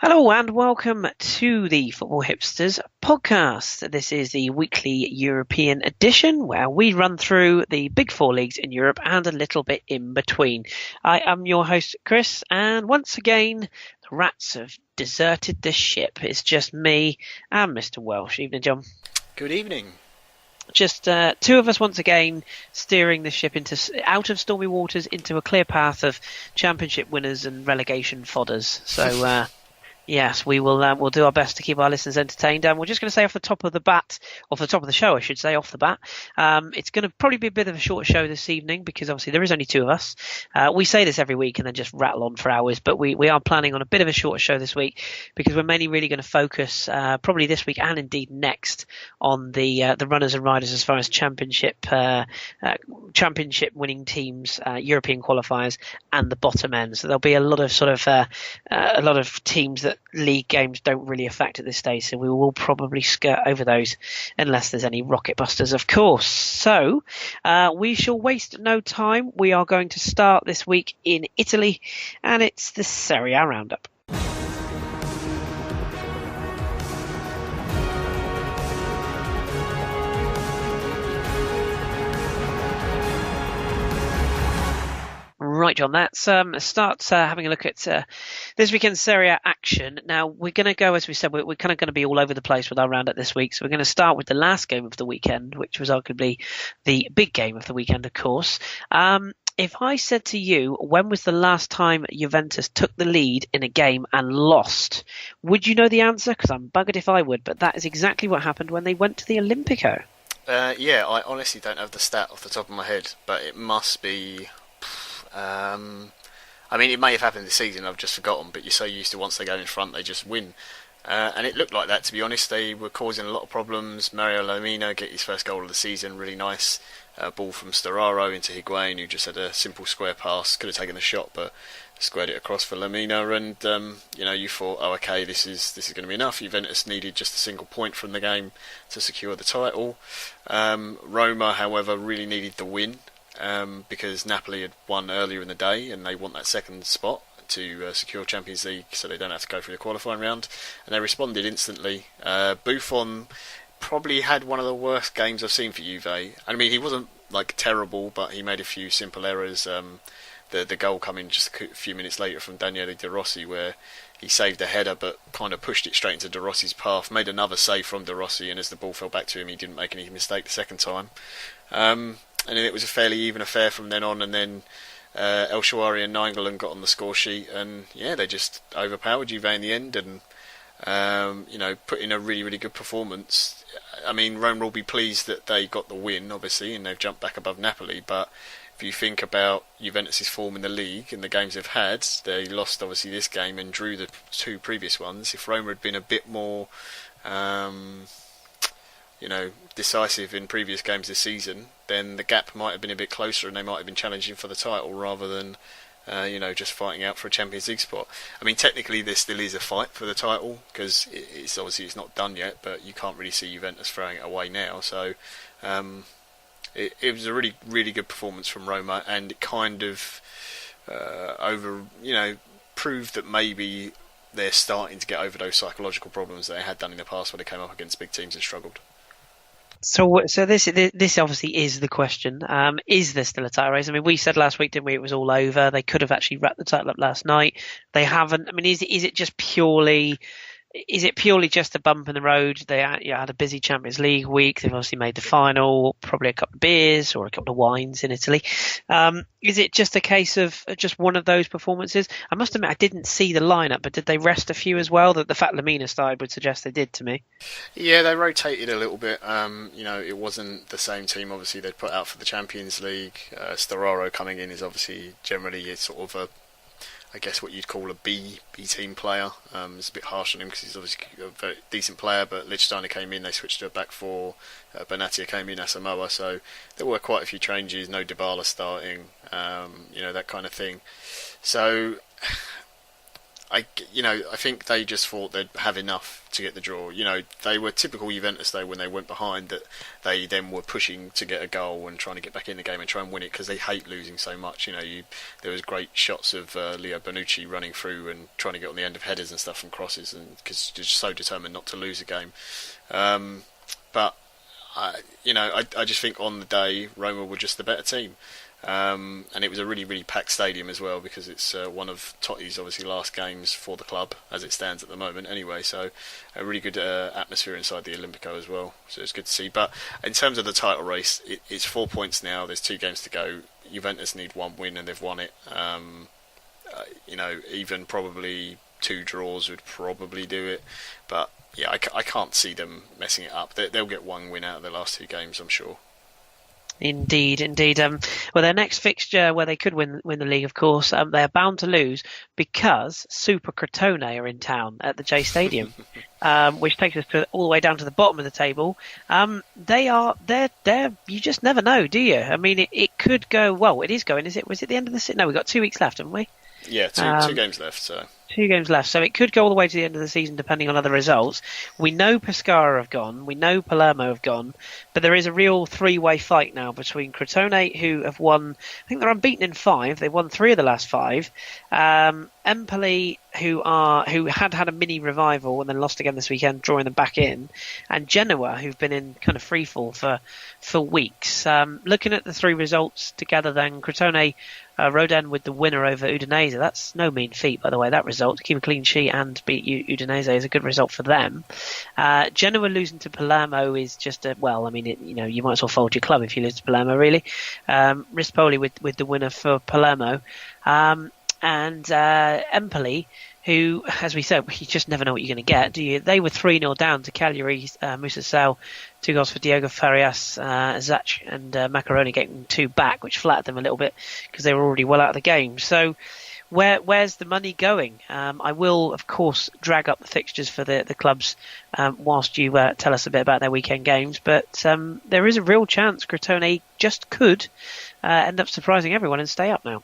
Hello and welcome to the Football Hipsters podcast. This is the weekly European edition where we run through the big four leagues in Europe and a little bit in between. I am your host, Chris, and once again, the rats have deserted the ship. It's just me and Mr. Welsh. Evening, John. Good evening. Just two of us once again steering the ship out of stormy waters into a clear path of championship winners and relegation fodders. So yes, we will. We'll do our best to keep our listeners entertained. We're just going to say off the top of the show, I should say, off the bat. It's going to probably be a bit of a short show this evening because obviously there is only two of us. We say this every week and then just rattle on for hours, but we are planning on a bit of a shorter show this week because we're mainly really going to focus probably this week and indeed next on the runners and riders as far as championship winning teams, European qualifiers, and the bottom end. So there'll be a lot of teams that league games don't really affect at this stage, so we will probably skirt over those unless there's any rocket busters, of course. So we shall waste no time. We are going to start this week in Italy, and it's the SerieA roundup. Right, John, let's start having a look at this weekend's SerieA action. Now, we're going to go, as we said, we're kind of going to be all over the place with our roundup this week. So we're going to start with the last game of the weekend, which was arguably the big game of the weekend, of course. If I said to you, when was the last time Juventus took the lead in a game and lost, would you know the answer? Because I'm buggered if I would, but that is exactly what happened when they went to the Olimpico. Yeah, I honestly don't have the stat off the top of my head, but it must be... I mean, it may have happened this season, I've just forgotten, but you're so used to once they go in front, they just win. And it looked like that, to be honest. They were causing a lot of problems. Mario Lemina get his first goal of the season, really nice. Ball from Storaro into Higuain, who just had a simple square pass, could have taken the shot, but squared it across for Lemina. And you thought, oh, okay, this is going to be enough. Juventus needed just a single point from the game to secure the title. Roma, however, really needed the win. Because Napoli had won earlier in the day and they want that second spot to secure Champions League so they don't have to go through the qualifying round, and they responded instantly. Buffon probably had one of the worst games I've seen for Juve. I mean, he wasn't like terrible, but he made a few simple errors. The goal coming just a few minutes later from Daniele De Rossi, where he saved a header but kind of pushed it straight into De Rossi's path, made another save from De Rossi, and as the ball fell back to him, he didn't make any mistake the second time. And then it was a fairly even affair from then on, and then El Shaarawy and Nainggolan got on the score sheet, and yeah, they just overpowered Juve in the end, and put in a really, really good performance. I mean, Rome will be pleased that they got the win, obviously, and they've jumped back above Napoli, but if you think about Juventus' form in the league and the games they've had, they lost obviously this game and drew the two previous ones. If Roma had been a bit more decisive in previous games this season, then the gap might have been a bit closer and they might have been challenging for the title rather than just fighting out for a Champions League spot. I mean, technically there still is a fight for the title because it's obviously it's not done yet, but you can't really see Juventus throwing it away now. So it was a really, really good performance from Roma, and it kind of proved that maybe they're starting to get over those psychological problems that they had done in the past when they came up against big teams and struggled. So this obviously is the question. Is there still a title race? I mean, we said last week, didn't we? It was all over. They could have actually wrapped the title up last night. They haven't. I mean, is it just purely? Is it purely just a bump in the road? They had a busy Champions League week. They've obviously made the final, probably a couple of beers or a couple of wines in Italy. Is it just a case of just one of those performances? I must admit, I didn't see the lineup, but did they rest a few as well? That the fact Lemina started would suggest they did to me. Yeah, they rotated a little bit. It wasn't the same team, obviously, they'd put out for the Champions League. Storaro coming in is obviously generally sort of I guess what you'd call a B team player. It's a bit harsh on him because he's obviously a very decent player, but Lichtsteiner came in, they switched to a back four, Benatia came in, Asamoah, so there were quite a few changes, no Dybala starting, that kind of thing. So I think they just thought they'd have enough to get the draw. They were typical Juventus though when they went behind, that they then were pushing to get a goal and trying to get back in the game and try and win it, because they hate losing so much. There was great shots of Leo Bonucci running through and trying to get on the end of headers and stuff from crosses, and because they're just so determined not to lose a game. But I just think on the day Roma were just the better team. And it was a really, really packed stadium as well, because it's one of Totti's obviously last games for the club as it stands at the moment anyway, so a really good atmosphere inside the Olimpico as well, so it's good to see. But in terms of the title race, it's 4 points now, there's 2 games to go. Juventus need 1 win and they've won it. Even probably 2 draws would probably do it, but yeah, I can't see them messing it up. They'll get 1 win out of their last 2 games, I'm sure. Indeed. Well, their next fixture, where they could win the league, of course, they're bound to lose because Super Crotone are in town at the J Stadium, which takes us all the way down to the bottom of the table. They're you just never know, do you? I mean, it could go well. It is going. Was it the end of the season? No, we've got 2 weeks left, haven't we? Yeah, two games left. So 2 games left, so it could go all the way to the end of the season depending on other results. We know Pescara have gone, we know Palermo have gone, but there is a real 3-way fight now between Crotone, who have won, I think they're unbeaten in 5, they've won 3 of the last 5, Empoli, who had a mini revival and then lost again this weekend, drawing them back in, and Genoa, who've been in kind of freefall for weeks. Looking at the 3 results together then, Crotone rode in with the winner over Udinese. That's no mean feat, by the way, that result. To keep a clean sheet and beat Udinese is a good result for them. Genoa losing to Palermo is just you might as well fold your club if you lose to Palermo, really. Rispoli with the winner for Palermo. And Empoli, who, as we said, you just never know what you're going to get, do you? They were 3-0 down to Cagliari. Musa Sal, 2 goals for Diogo Farias, Zach and Macaroni getting 2 back, which flattered them a little bit because they were already well out of the game. So where's the money going? I will, of course, drag up the fixtures for the clubs whilst you tell us a bit about their weekend games. But there is a real chance Crotone just could end up surprising everyone and stay up now.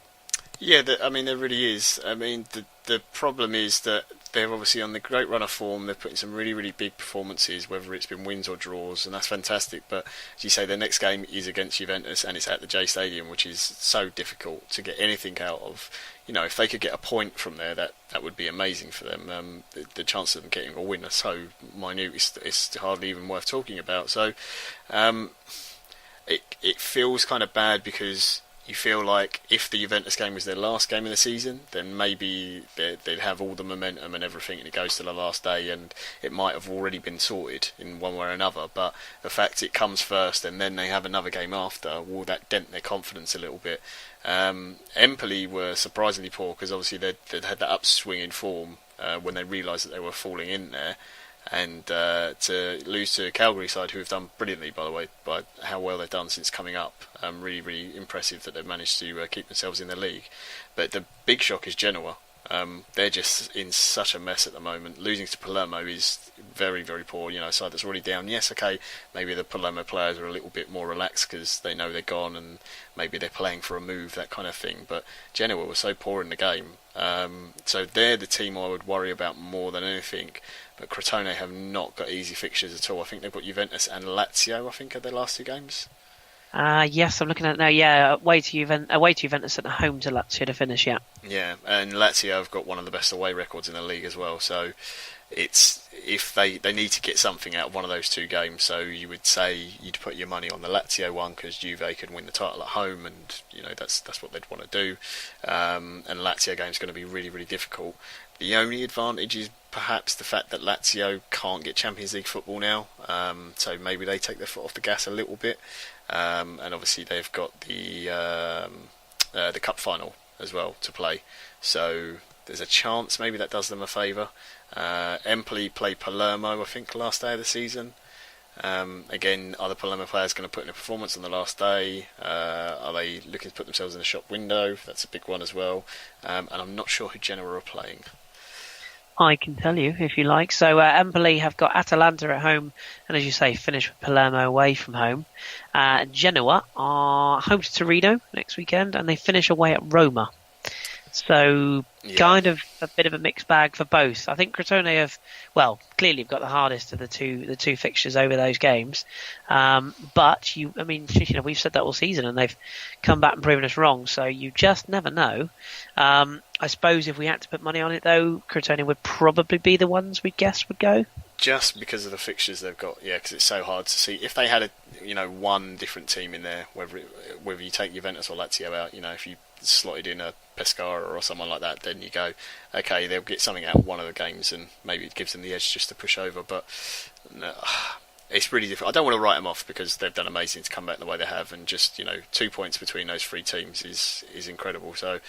Yeah, there really is. I mean, the problem is that they're obviously on the great run of form. They're putting some really, really big performances, whether it's been wins or draws, and that's fantastic. But as you say, their next game is against Juventus, and it's at the J Stadium, which is so difficult to get anything out of. If they could get a point from there, that would be amazing for them. The chance of them getting a win are so minute, it's hardly even worth talking about. So it feels kind of bad, because you feel like if the Juventus game was their last game of the season, then maybe they'd have all the momentum and everything, and it goes to the last day, and it might have already been sorted in one way or another. But the fact it comes first and then they have another game after, will that dent their confidence a little bit? Empoli were surprisingly poor, because obviously they'd had that upswing in form when they realised that they were falling in there. And to lose to a Calgary side who have done brilliantly, by the way, by how well they've done since coming up. Really, really impressive that they've managed to keep themselves in the league. But the big shock is Genoa. They're just in such a mess at the moment. Losing to Palermo is very, very poor. A side that's already down. Yes, okay, maybe the Palermo players are a little bit more relaxed because they know they're gone and maybe they're playing for a move, that kind of thing. But Genoa were so poor in the game. So they're the team I would worry about more than anything. But Crotone have not got easy fixtures at all. I think they've got Juventus and Lazio, I think, are their last 2 games. Yes, I'm looking at it now. Yeah, away to Juventus and home to Lazio to finish. Yeah, and Lazio have got one of the best away records in the league as well. So it's if they need to get something out of one of those 2 games. So you would say you'd put your money on the Lazio one, because Juve can win the title at home, and that's what they'd want to do. And Lazio game is going to be really, really difficult. The only advantage is perhaps the fact that Lazio can't get Champions League football now, so maybe they take their foot off the gas a little bit. And obviously they've got the cup final as well to play, so there's a chance maybe that does them a favour. Empoli play Palermo, I think, last day of the season. Again, are the Palermo players going to put in a performance on the last day? Are they looking to put themselves in the shop window? That's a big one as well. And I'm not sure who Genoa are playing. I can tell you if you like. So Empoli have got Atalanta at home, and as you say, finish with Palermo away from home. Genoa are home to Torino next weekend, and they finish away at Roma. So Yeah. kind of a bit of a mixed bag for both. I think Crotone have, well, clearly have got the hardest of the two fixtures over those games. But we've said that all season, and they've come back and proven us wrong. So you just never know. I suppose if we had to put money on it, though, Crotone would probably be the ones we'd guess would go. Just because of the fixtures they've got, yeah, because it's so hard to see. If they had one different team in there, whether you take Juventus or Lazio out, if you slotted in a Pescara or someone like that, then you go, okay, they'll get something out of one of the games, and maybe it gives them the edge just to push over. But no, it's really difficult. I don't want to write them off because they've done amazing to come back the way they have, and just 2 points between those three teams is incredible. So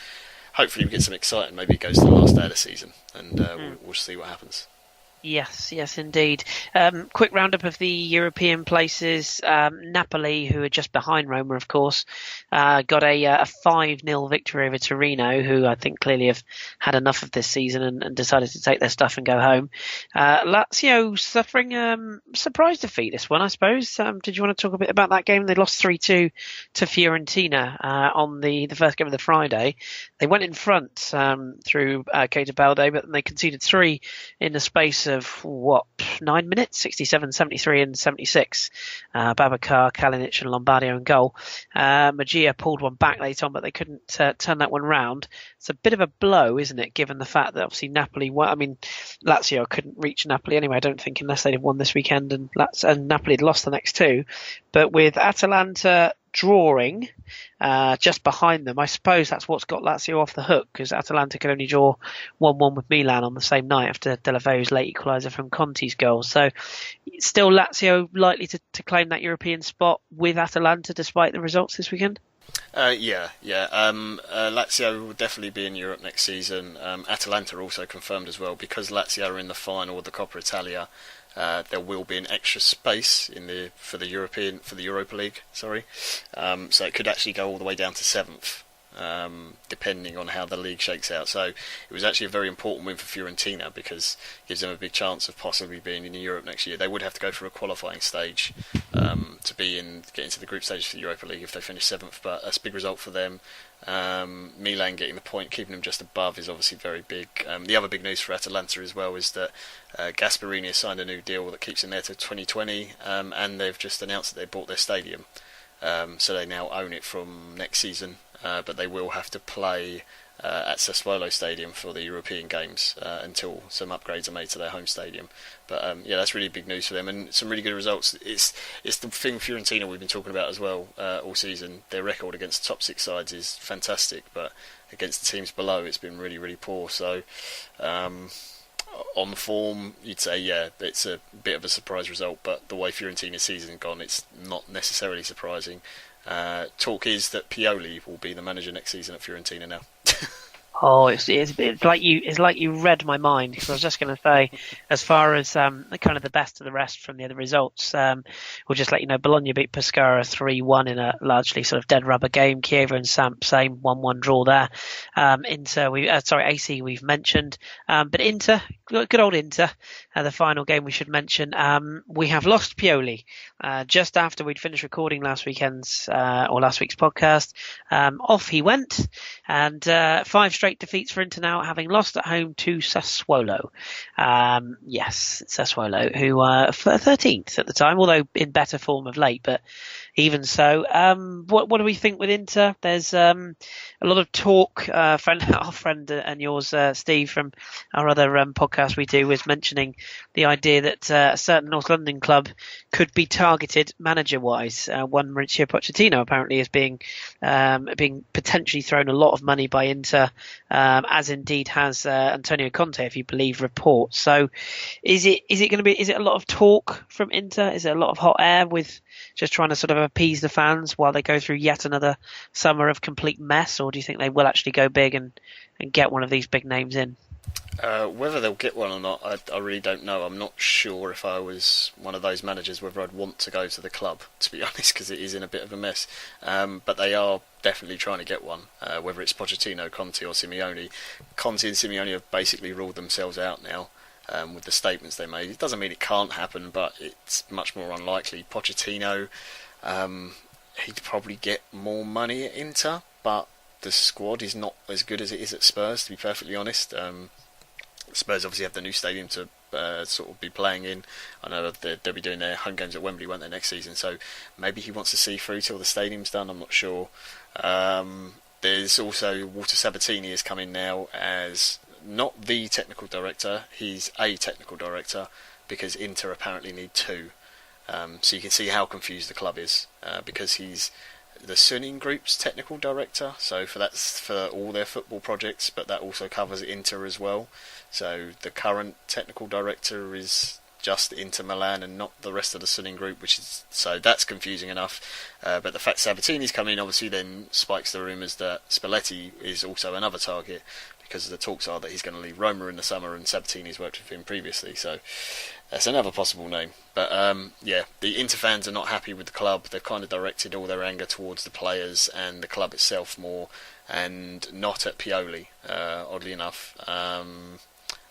hopefully we get some exciting. Maybe it goes to the last day of the season, and we'll see what happens. Yes, indeed. Quick roundup of the European places. Napoli, who are just behind Roma, of course, got a 5-0 victory over Torino, who I think clearly have had enough of this season and decided to take their stuff and go home. Lazio suffering surprise defeat this one, I suppose. Did you want to talk a bit about that game? They lost 3-2 to Fiorentina on the first game of the Friday. They went in front through Keita Balde, but then they conceded 3 in the space of 9 minutes, 67, 73 and 76. Babacar, Kalinic and Lombardio in goal. Magia pulled one back later on, but they couldn't turn that one round. It's a bit of a blow, isn't it, given the fact that obviously Lazio couldn't reach Napoli anyway, I don't think, unless they'd have won this weekend, and Napoli had lost the next 2. But with Atalanta drawing just behind them, I suppose that's what's got Lazio off the hook, because Atalanta could only draw 1-1 with Milan on the same night after Delaveo's late equaliser from Conte's goal. So still Lazio likely to claim that European spot with Atalanta despite the results this weekend? Yeah. Lazio will definitely be in Europe next season. Atalanta also confirmed as well, because Lazio are in the final of the Coppa Italia. There will be an extra space for the Europa League. So it could actually go all the way down to 7th, depending on how the league shakes out. So it was actually a very important win for Fiorentina, because it gives them a big chance of possibly being in Europe next year. They would have to go through a qualifying stage to get into the group stage for the Europa League if they finish 7th. But that's a big result for them. Milan getting the point, keeping them just above, is obviously very big. The other big news for Atalanta as well is that Gasperini has signed a new deal that keeps them there to 2020, and they've just announced that they bought their stadium, so they now own it from next season, but they will have to play at Sassuolo Stadium for the European games until some upgrades are made to their home stadium. But that's really big news for them, and some really good results. It's the thing Fiorentina we've been talking about as well all season. Their record against the top 6 sides is fantastic, but against the teams below it's been really, really poor. So on form, you'd say it's a bit of a surprise result, but the way Fiorentina's season gone, it's not necessarily surprising. Talk is that Pioli will be the manager next season at Fiorentina now. Oh, it's like you read my mind, because I was just going to say, as far as kind of the best of the rest from the other results, we'll just let you know Bologna beat Pescara 3-1 in a largely sort of dead rubber game. Chiesa and Samp, same 1-1 draw there. AC we've mentioned, but Inter, good old Inter, the final game we should mention. We have lost Pioli just after we'd finished recording last week's podcast. Off he went, and 5 straight defeats for Inter now, having lost at home to Sassuolo. Sassuolo, who were 13th at the time, although in better form of late, but even so. What do we think with Inter? There's a lot of talk. Our friend and yours, Steve, from our other podcast we do, was mentioning the idea that a certain North London club could be targeted manager-wise. One, Mauricio Pochettino apparently is being potentially thrown a lot of money by Inter, as indeed has Antonio Conte, if you believe reports. So, is it a lot of talk from Inter? Is it a lot of hot air with just trying to sort of appease the fans while they go through yet another summer of complete mess, or do you think they will actually go big and get one of these big names in? Whether they'll get one or not, I really don't know. I'm not sure if I was one of those managers whether I'd want to go to the club, to be honest, because it is in a bit of a mess. But they are definitely trying to get one, whether it's Pochettino, Conte or Simeone. Conte and Simeone have basically ruled themselves out now with the statements they made. It doesn't mean it can't happen, but it's much more unlikely. Pochettino, he'd probably get more money at Inter, but the squad is not as good as it is at Spurs, to be perfectly honest. Spurs obviously have the new stadium to sort of be playing in. I know they'll be doing their home games at Wembley, won't they, next season? So maybe he wants to see through till the stadium's done. I'm not sure. There's also Walter Sabatini is coming now as not the technical director. He's a technical director because Inter apparently need two. So you can see how confused the club is because he's the Suning Group's technical director. So that's for all their football projects, but that also covers Inter as well. So the current technical director is just Inter Milan and not the rest of the Suning Group, so that's confusing enough. But the fact Sabatini's come in obviously then spikes the rumours that Spalletti is also another target, because the talks are that he's going to leave Roma in the summer and Sabatini's worked with him previously. So that's another possible name. But the Inter fans are not happy with the club. They've kind of directed all their anger towards the players and the club itself more, and not at Pioli, oddly enough.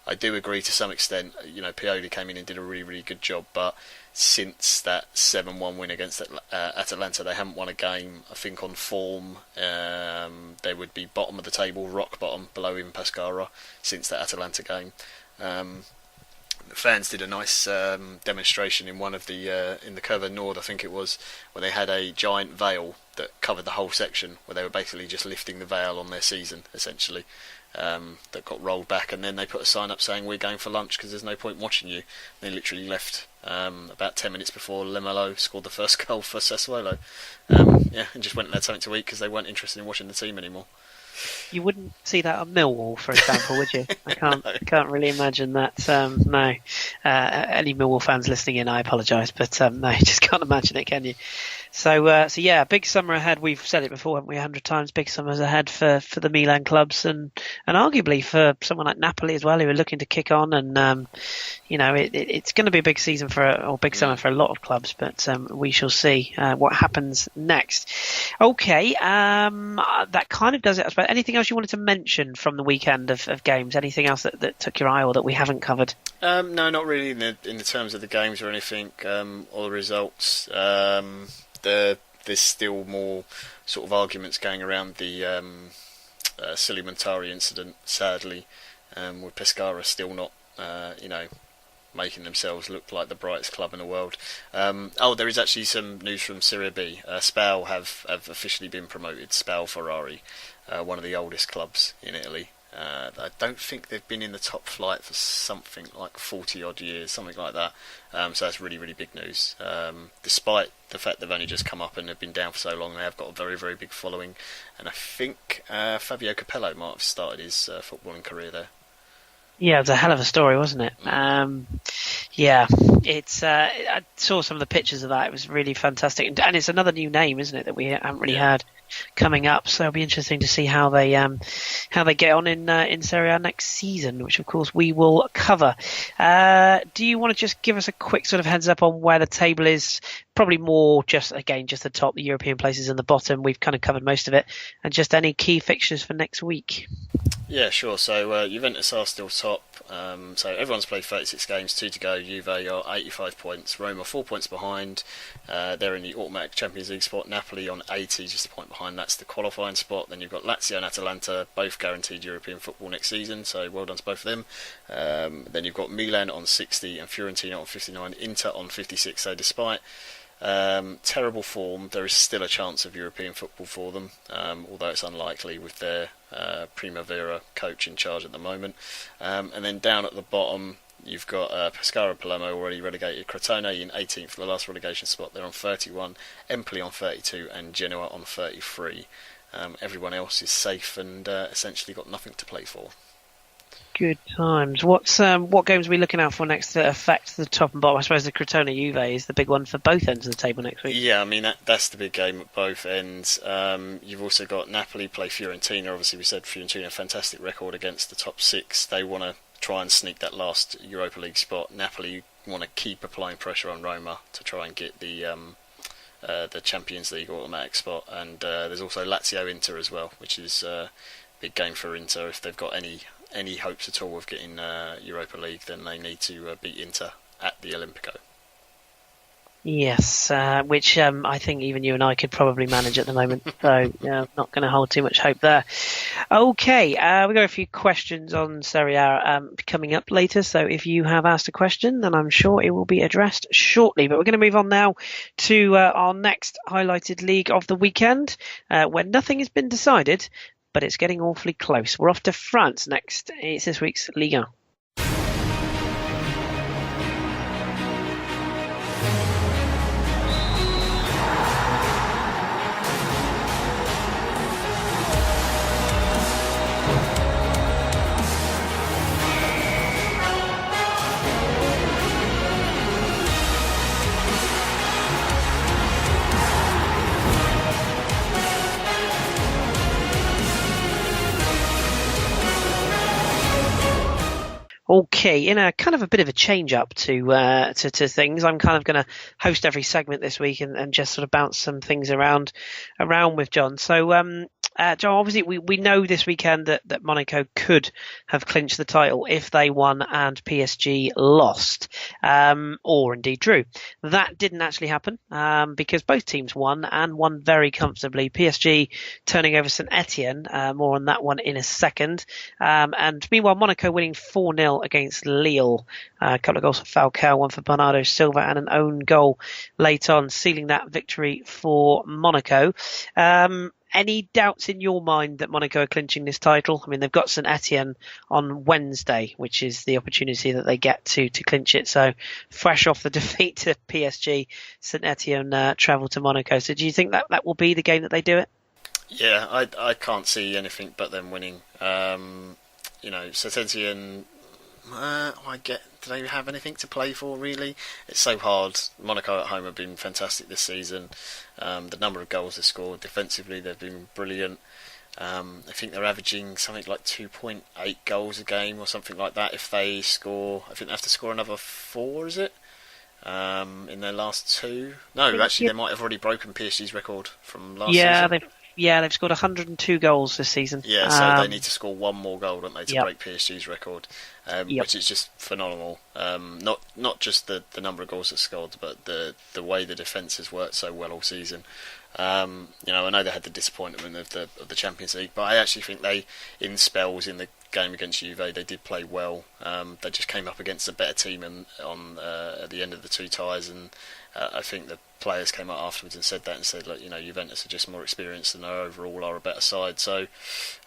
I do agree to some extent. Pioli came in and did a really, really good job, but since that 7-1 win against Atalanta, they haven't won a game, I think, on form. They would be bottom of the table, rock bottom, below in Pescara, since that Atalanta game. The fans did a nice demonstration in one of the in the Curva Nord, I think it was, where they had a giant veil that covered the whole section, where they were basically just lifting the veil on their season, essentially. That got rolled back, and then they put a sign up saying we're going for lunch because there's no point watching you. They literally left about 10 minutes before Lemelo scored the first goal for Sassuolo, and just went and had something to eat because they weren't interested in watching the team anymore. You wouldn't see that at Millwall, for example, would you? I can't really imagine that. No, any Millwall fans listening in, I apologise, but no, you just can't imagine it, can you? So yeah, big summer ahead. We've said it before, haven't we, 100 times? Big summers ahead for the Milan clubs, and arguably for someone like Napoli as well, who are looking to kick on. And it's going to be a big season big summer for a lot of clubs. But we shall see what happens next. Okay, that kind of does it. I suppose. Anything else you wanted to mention from the weekend of games? Anything else that took your eye or that we haven't covered? No, not really in the terms of the games or anything, or the results. There's still more sort of arguments going around the Silly Montari incident, sadly, with Pescara still not, making themselves look like the brightest club in the world. There is actually some news from Serie B. Spal have officially been promoted. Spal Ferrari, one of the oldest clubs in Italy. I don't think they've been in the top flight for something like 40 odd years, something like that. So that's really, really big news. Despite the fact they've only just come up and have been down for so long, they have got a very, very big following. And I think Fabio Capello might have started his footballing career there. Yeah, it was a hell of a story, wasn't it? It's. I saw some of the pictures of that. It was really fantastic, and it's another new name, isn't it, that we haven't really heard coming up. So it'll be interesting to see how they get on in Serie A next season, which of course we will cover. Do you want to just give us a quick sort of heads up on where the table is? Probably more just the top, the European places, and the bottom. We've kind of covered most of it, and just any key fixtures for next week. Yeah, sure. So Juventus are still top. So everyone's played 36 games, 2 to go. Juve are 85 points. Roma 4 points behind. They're in the automatic Champions League spot. Napoli on 80, just a point behind. That's the qualifying spot. Then you've got Lazio and Atalanta, both guaranteed European football next season. So well done to both of them. Then you've got Milan on 60 and Fiorentina on 59. Inter on 56. So despite terrible form, there is still a chance of European football for them, although it's unlikely with their Primavera coach in charge at the moment. And then down at the bottom, you've got Pescara Palermo already relegated, Crotone in 18th, the last relegation spot. They're on 31, Empoli on 32, and Genoa on 33. Everyone else is safe and essentially got nothing to play for. Good times. What games are we looking out for next to affect the top and bottom? I suppose the Crotone Juve is the big one for both ends of the table next week. Yeah, I mean that's the big game at both ends. You've also got Napoli play Fiorentina. Obviously, we said Fiorentina, fantastic record against the top 6. They want to try and sneak that last Europa League spot. Napoli want to keep applying pressure on Roma to try and get the Champions League automatic spot. And there's also Lazio Inter as well, which is a big game for Inter. If they've got any hopes at all of getting Europa League, then they need to beat Inter at the Olimpico. Yes, which I think even you and I could probably manage at the moment. So not going to hold too much hope there. Okay, we've got a few questions on SerieA coming up later. So if you have asked a question, then I'm sure it will be addressed shortly. But we're going to move on now to our next highlighted league of the weekend, where nothing has been decided, but it's getting awfully close. We're off to France next. It's this week's Liga. Okay, in a kind of a bit of a change up to things, I'm kind of going to host every segment this week and just sort of bounce some things around with John. So, John, obviously we know this weekend that Monaco could have clinched the title if they won and PSG lost, or indeed drew. That didn't actually happen because both teams won and won very comfortably. PSG turning over St Etienne, more on that one in a second, and meanwhile Monaco winning 4-0 against Lille. A couple of goals for Falcao, one for Bernardo Silva, and an own goal late on, sealing that victory for Monaco. Any doubts in your mind that Monaco are clinching this title? I mean, they've got St Etienne on Wednesday, which is the opportunity that they get to clinch it. So fresh off the defeat to PSG, St Etienne travel to Monaco. So do you think that will be the game that they do it? Yeah, I can't see anything but them winning. St Etienne, do they have anything to play for, really? It's so hard. Monaco at home have been fantastic this season. The number of goals they've scored, defensively they've been brilliant. I think they're averaging something like 2.8 goals a game or something like that. If they score, I think they have to score another 4, is it? In their last 2? No, actually, they might have already broken PSG's record from last season. They've scored 102 goals this season. Yeah, so they need to score 1 more goal, don't they, to break PSG's record, which is just phenomenal. Not just the number of goals that scored, but the way the defence has worked so well all season. I know they had the disappointment of the Champions League, but I actually think they, in spells in the game against Juve, they did play well. They just came up against a better team at the end of the 2 ties, and I think the players came out afterwards and said that, and said, look, Juventus are just more experienced and they overall are a better side. So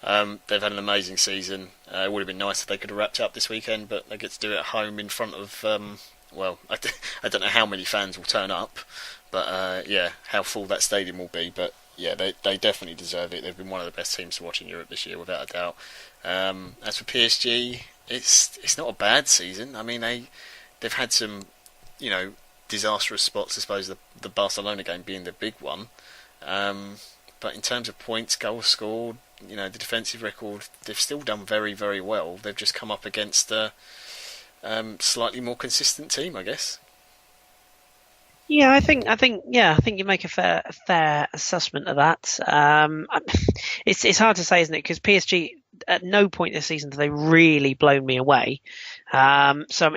they've had an amazing season. It would have been nice if they could have wrapped up this weekend, but they get to do it at home in front of, I don't know how many fans will turn up, but how full that stadium will be. But yeah, they definitely deserve it. They've been one of the best teams to watch in Europe this year, without a doubt. As for PSG, it's not a bad season. I mean, they've had some, disastrous spots. I suppose the Barcelona game being the big one. But in terms of points, goals scored, the defensive record, they've still done very, very well. They've just come up against a slightly more consistent team, I guess. Yeah, I think you make a fair assessment of that. It's hard to say, isn't it? Because PSG, at no point this season have they really blown me away. So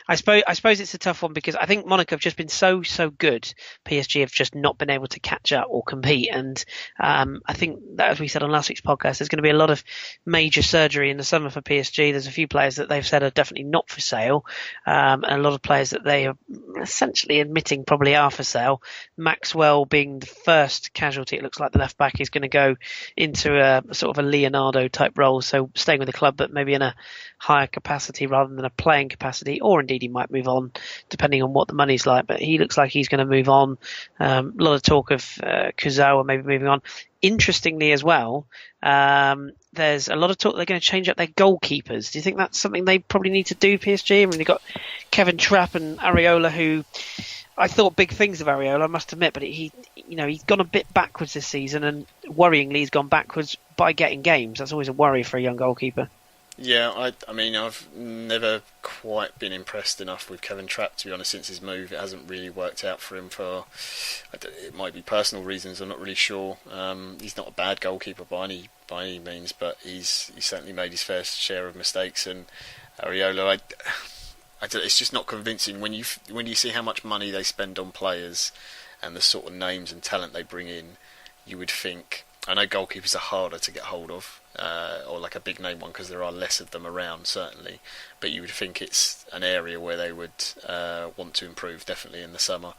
I suppose it's a tough one because I think Monaco have just been so good. PSG have just not been able to catch up or compete, and I think that, as we said on last week's podcast, there's going to be a lot of major surgery in the summer for PSG. There's a few players that they've said are definitely not for sale, and a lot of players that they are essentially admitting probably are for sale. Maxwell being the first casualty. It looks like the left back is going to go into a sort of a Leonardo type role, so staying with the club but maybe in a higher capacity rather than a playing capacity, or indeed he might move on depending on what the money's like, but he looks like he's going to move on. A lot of talk of Kurzawa maybe moving on. Interestingly as well, there's a lot of talk they're going to change up their goalkeepers. Do you think that's something they probably need to do, PSG? I mean, they've got Kevin Trapp and Areola, who I thought big things of Areola, I must admit, but he's gone a bit backwards this season, and worryingly he's gone backwards by getting games. That's always a worry for a young goalkeeper. Yeah, I mean, I've never quite been impressed enough with Kevin Trapp, to be honest, since his move. It hasn't really worked out for him it might be personal reasons, I'm not really sure. He's not a bad goalkeeper by any means, but he's certainly made his fair share of mistakes. And Areola, it's just not convincing when you see how much money they spend on players and the sort of names and talent they bring in. You would think, I know goalkeepers are harder to get hold of, or like a big name one, because there are less of them around, certainly. But you would think it's an area where they would want to improve, definitely in the summer.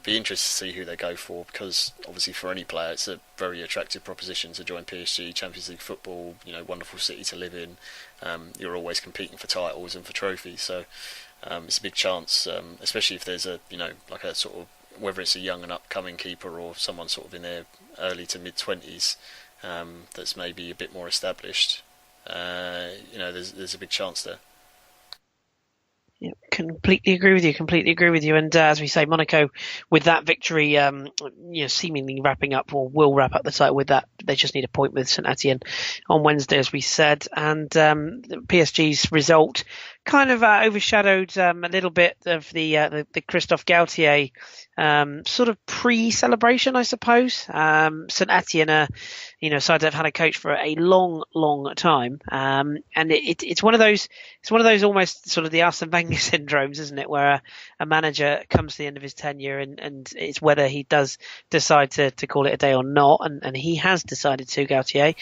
Be interested to see who they go for, because obviously for any player it's a very attractive proposition to join PSG. Champions League football, wonderful city to live in. You're always competing for titles and for trophies, so it's a big chance, especially if there's like a sort of, whether it's a young and upcoming keeper or someone sort of in their early to mid 20s that's maybe a bit more established. There's a big chance there. Yeah, completely agree with you. And as we say, Monaco, with that victory, seemingly wrapping up, or will wrap up the title with that. They just need a point with St Etienne on Wednesday, as we said. And PSG's result kind of overshadowed a little bit of the Christophe Galtier sort of pre-celebration, I suppose. St Etienne, side that have had a coach for a long, long time, and it's one of those almost sort of the Arsene Wenger syndromes, isn't it, where a manager comes to the end of his tenure and it's whether he does decide to call it a day or not, and he has decided to. Galtier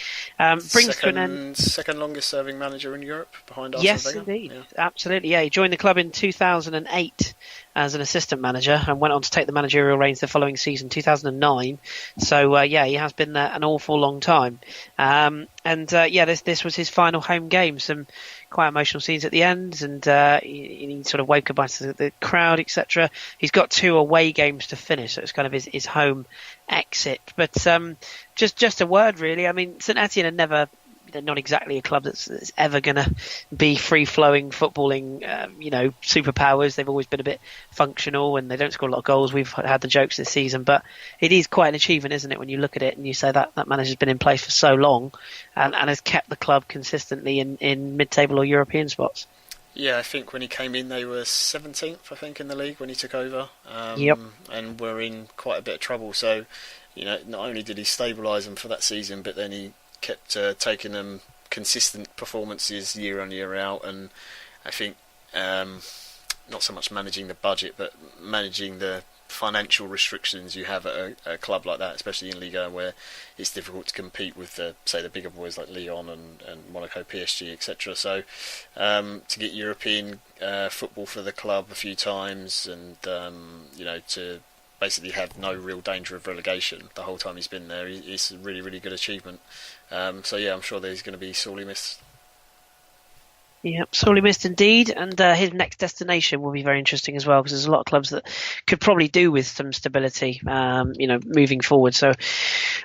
brings to an end, second longest serving manager in Europe behind Arsene yes, Wenger. Indeed. Yeah. Absolutely, yeah. He joined the club in 2008 as an assistant manager and went on to take the managerial reins the following season, 2009. So, he has been there an awful long time. This was his final home game. Some quite emotional scenes at the end, and he sort of woke up by the crowd, etc. He's got 2 away games to finish, so it's kind of his home exit. But just a word, really. I mean, St Etienne they're not exactly a club that's ever going to be free-flowing, footballing, superpowers. They've always been a bit functional, and they don't score a lot of goals. We've had the jokes this season, but it is quite an achievement, isn't it, when you look at it and you say that manager's been in place for so long and has kept the club consistently in mid-table or European spots. Yeah, I think when he came in, they were 17th, I think, in the league when he took over. Yep. And were in quite a bit of trouble. So, not only did he stabilise them for that season, but then he kept taking them consistent performances year on year out, and I think not so much managing the budget, but managing the financial restrictions you have at a club like that, especially in Liga, where it's difficult to compete with the bigger boys like Lyon and Monaco, PSG, etc. So to get European football for the club a few times, and to basically have no real danger of relegation the whole time he's been there, it's a really, really good achievement. I'm sure that he's going to be sorely missed. Yeah, sorely missed indeed, and his next destination will be very interesting as well, because there's a lot of clubs that could probably do with some stability, moving forward. So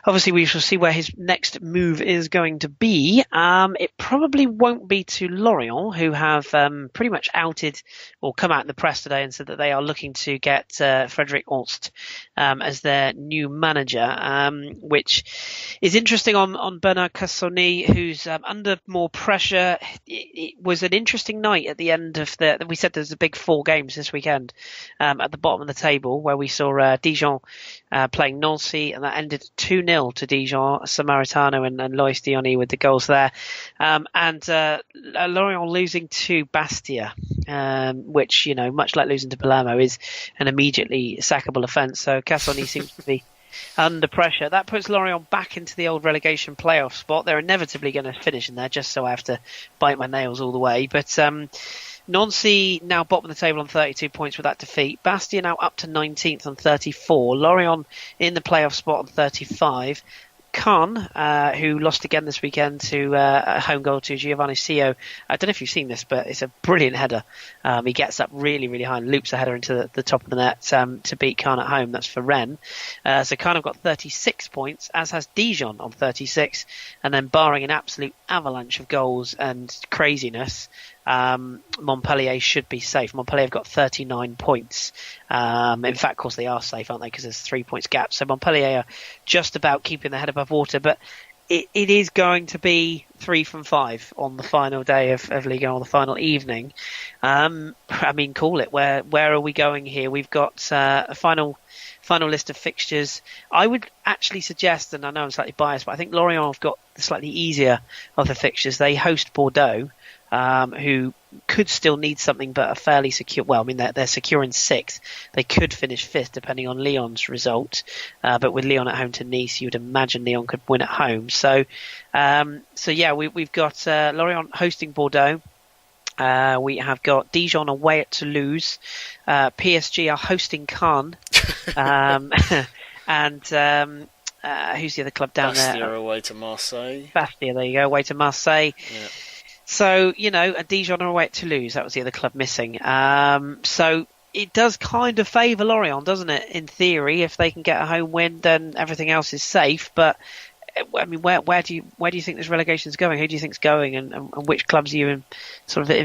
obviously we shall see where his next move is going to be. It probably won't be to Lorient, who have pretty much outed or come out in the press today and said that they are looking to get Frédéric Holst as their new manager, which is interesting on Bernard Cassoni, who's under more pressure. It was an interesting night at the end of we said there's a big 4 games this weekend at the bottom of the table, where we saw Dijon playing Nancy, and that ended 2-0 to Dijon. Samaritano and Lois Diony with the goals there, and Lorient losing to Bastia, which, much like losing to Palermo, is an immediately sackable offence. So Cassoni seems to be under pressure. That puts Lorient back into the old relegation playoff spot. They're inevitably going to finish in there, just so I have to bite my nails all the way. But Nancy now bottom of the table on 32 points with that defeat. Bastia now up to 19th on 34. Lorient in the playoff spot on 35. Caen, who lost again this weekend to a home goal to Giovanni Sio. I don't know if you've seen this, but it's a brilliant header. He gets up really, really high and loops a header into the top of the net to beat Caen at home. That's for Rennes. So Caen have got 36 points, as has Dijon on 36. And then barring an absolute avalanche of goals and craziness, Montpellier should be safe. Montpellier have got 39 points. In fact, of course, they are safe, aren't they? Because there's 3 points gap. So Montpellier are just about keeping their head above water. But it is going to be 3 from 5 on the final day of Ligue 1, or the final evening. Call it. Where are we going here? We've got a final list of fixtures. I would actually suggest, and I know I'm slightly biased, but I think Lorient have got the slightly easier of the fixtures. They host Bordeaux. who could still need something, but are fairly secure. Well, I mean, they're secure in 6th. They could finish 5th, depending on Lyon's result. But with Lyon at home to Nice, you would imagine Lyon could win at home. So yeah, we've got Lorient hosting Bordeaux. We have got Dijon away at Toulouse. PSG are hosting Caen. And who's the other club down there? Bastia away to Marseille. Bastia, there you go, away to Marseille. Yeah. So, Dijon are away at Toulouse. That was the other club missing. So it does kind of favour Lorient, doesn't it? In theory, if they can get a home win, then everything else is safe. But I mean, where do you think this relegation is going? Who do you think's going, and which clubs are you sort of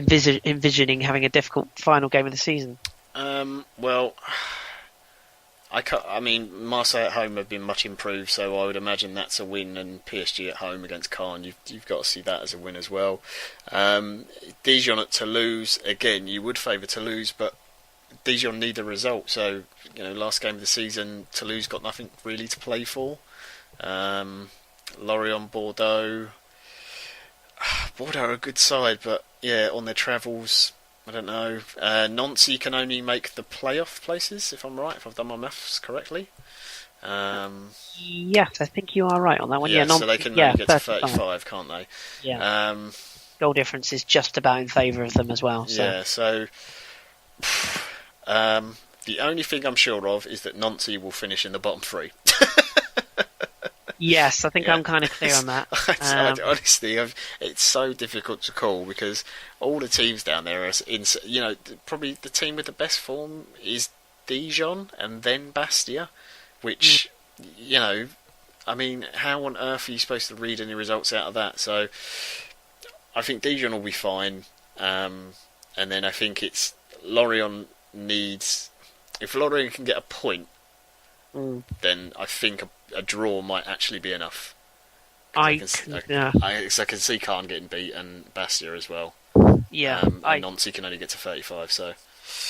envisioning having a difficult final game of the season? Well, I mean, Marseille at home have been much improved, so I would imagine that's a win, and PSG at home against Caen, you've got to see that as a win as well. Dijon at Toulouse, again, you would favour Toulouse, but Dijon need a result. So, last game of the season, Toulouse got nothing really to play for. Lorient, Bordeaux. Bordeaux are a good side, but yeah, on their travels, I don't know. Nancy can only make the playoff places, if I'm right, if I've done my maths correctly. Yes, I think you are right on that one. Yeah, so they can only get to 35, can't they? Yeah. Goal difference is just about in favour of them as well. So. Yeah, so the only thing I'm sure of is that Nancy will finish in the bottom 3. Yes, I think I'm kind of clear on that. Honestly, it's so difficult to call because all the teams down there are probably the team with the best form is Dijon and then Bastia, which, I mean, how on earth are you supposed to read any results out of that? So I think Dijon will be fine, and then I think it's Lorient needs, if Lorient can get a point, then I think a draw might actually be enough. I can see Caen getting beat and Bastia as well. Yeah, and Nancy can only get to 35, so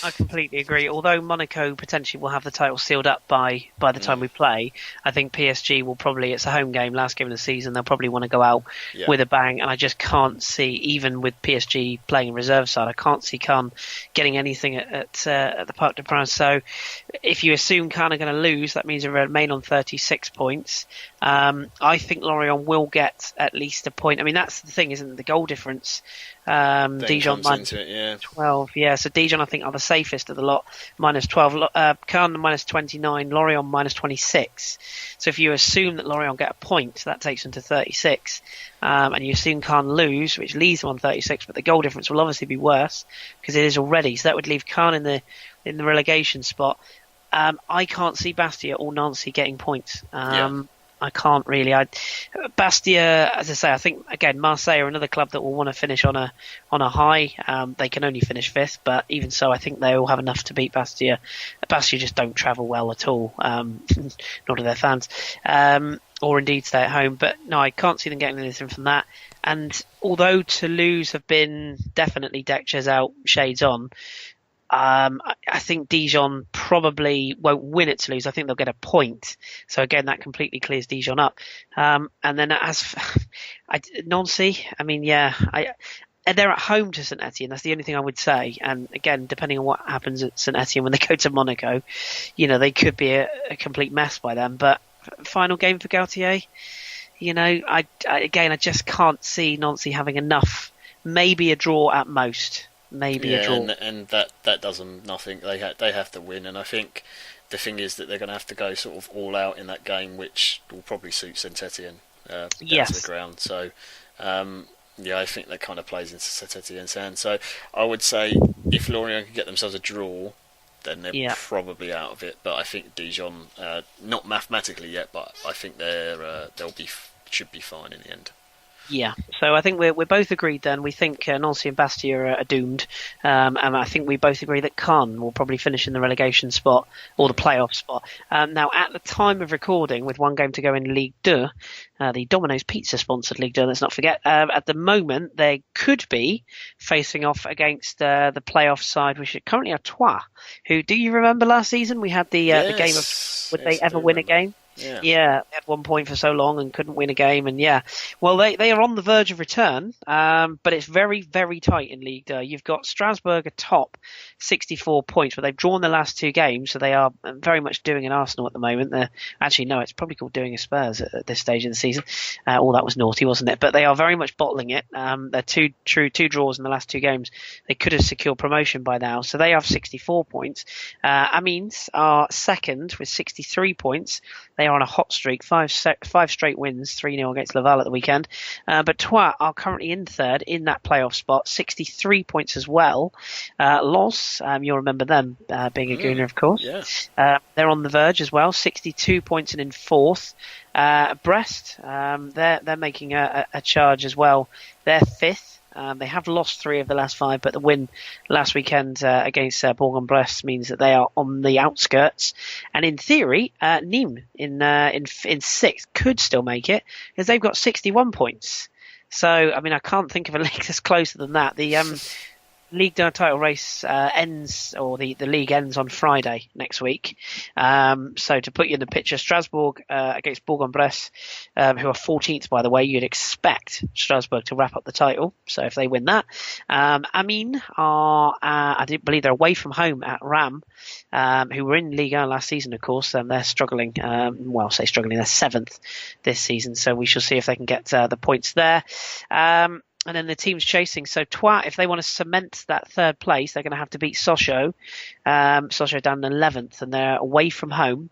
I completely agree. Although Monaco potentially will have the title sealed up by the time we play, I think PSG will probably, it's a home game, last game of the season, they'll probably want to go out with a bang, and I just can't see, even with PSG playing reserve side, I can't see Caen getting anything at the Parc des Princes. So if you assume Caen are going to lose, that means they remain on 36 points. I think Lorient will get at least a point. I mean, that's the thing, isn't it? The goal difference. Dijon minus 12. Yeah, so Dijon I think are the safest of the lot, minus 12. Caen minus 29. Lorient minus 26. So if you assume that Lorient get a point, that takes them to 36. And you assume Caen lose, which leaves them on 36, but the goal difference will obviously be worse because it is already. So that would leave Caen in the relegation spot. I can't see Bastia or Nancy getting points. I can't really. Bastia, as I say, I think again Marseille are another club that will want to finish on a high. They can only finish 5th, but even so, I think they will have enough to beat Bastia. Bastia just don't travel well at all, nor do their fans, or indeed stay at home. But no, I can't see them getting anything from that. And although Toulouse have been definitely deck chairs out, shades on. I think Dijon probably won't win at Toulouse. I think they'll get a point. So again, that completely clears Dijon up. And then as Nancy, I mean, they're at home to St Etienne. That's the only thing I would say. And again, depending on what happens at St Etienne when they go to Monaco, they could be a complete mess by then. But final game for Gautier, I just can't see Nancy having enough. Maybe a draw at most. Maybe a draw. And that does them nothing. They have to win, and I think the thing is that they're going to have to go sort of all out in that game, which will probably suit Saint Etienne down to the ground. So I think that kind of plays into Saint Etienne's hand. So I would say if Lorient can get themselves a draw, then they're probably out of it. But I think Dijon, not mathematically yet, but I think should be fine in the end. Yeah, so I think we're both agreed then. We think Nancy and Bastia are doomed, and I think we both agree that Caen will probably finish in the relegation spot or the playoff spot. Now, at the time of recording, with one game to go in Ligue 2, the Domino's Pizza sponsored Ligue 2, let's not forget, at the moment they could be facing off against the playoff side, which currently are Troyes, who, do you remember last season we had the game of would they ever win a game? Yeah. Yeah, they had 1 point for so long and couldn't win a game, and well, they are on the verge of return, but it's very, very tight in Ligue 2. You've got Strasbourg atop 64 points, but they've drawn the last 2 games, so they are very much doing an Arsenal at the moment. Actually, no, it's probably called doing a Spurs at this stage of the season. That was naughty, wasn't it? But they are very much bottling it. They're two draws in the last 2 games. They could have secured promotion by now, so they have 64 points. Amiens are second with 63 points. They are on a hot streak, 5 straight wins, 3-0 against Laval at the weekend. But Troyes are currently in third in that playoff spot, 63 points as well. Lens, you'll remember them being a Gooner, of course. Yeah. They're on the verge as well, 62 points and in fourth. Brest, they're making a charge as well. They're fifth. They have lost 3 of the last 5, but the win last weekend against Bourg-en-Bresse means that they are on the outskirts. And in theory, Nîmes in sixth could still make it because they've got 61 points. So, I mean, I can't think of a league that's closer than that. The Ligue 1 title race ends, or the league ends on Friday next week. So to put you in the picture, Strasbourg against Bourg-en-Bresse, who are 14th, by the way, you'd expect Strasbourg to wrap up the title. So if they win that, Amiens are, I believe they're away from home at Ram, who were in Ligue 1 last season, of course. They're struggling. They're 7th this season. So we shall see if they can get the points there. And then the teams chasing. So Troyes, if they want to cement that third place, they're going to have to beat Sochaux. Sochaux down in 11th, and they're away from home.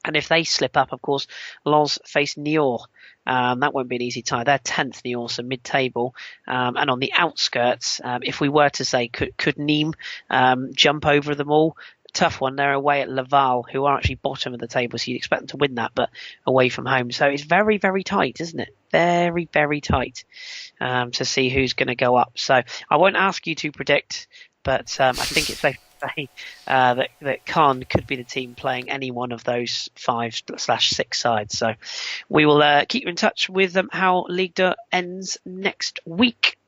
And if they slip up, of course, Lens face Niort. That won't be an easy tie. They're 10th, Niort, so mid-table. And on the outskirts, if we were to say, could Nîmes jump over them all? Tough one. They're away at Laval, who are actually bottom of the table, so you'd expect them to win that, but away from home. So it's very, very tight, isn't it? Very, very tight to see who's going to go up. So I won't ask you to predict, but I think it's safe to say that Caen could be the team playing any one of those 5/6 sides. So we will keep you in touch with how Ligue 2 ends next week.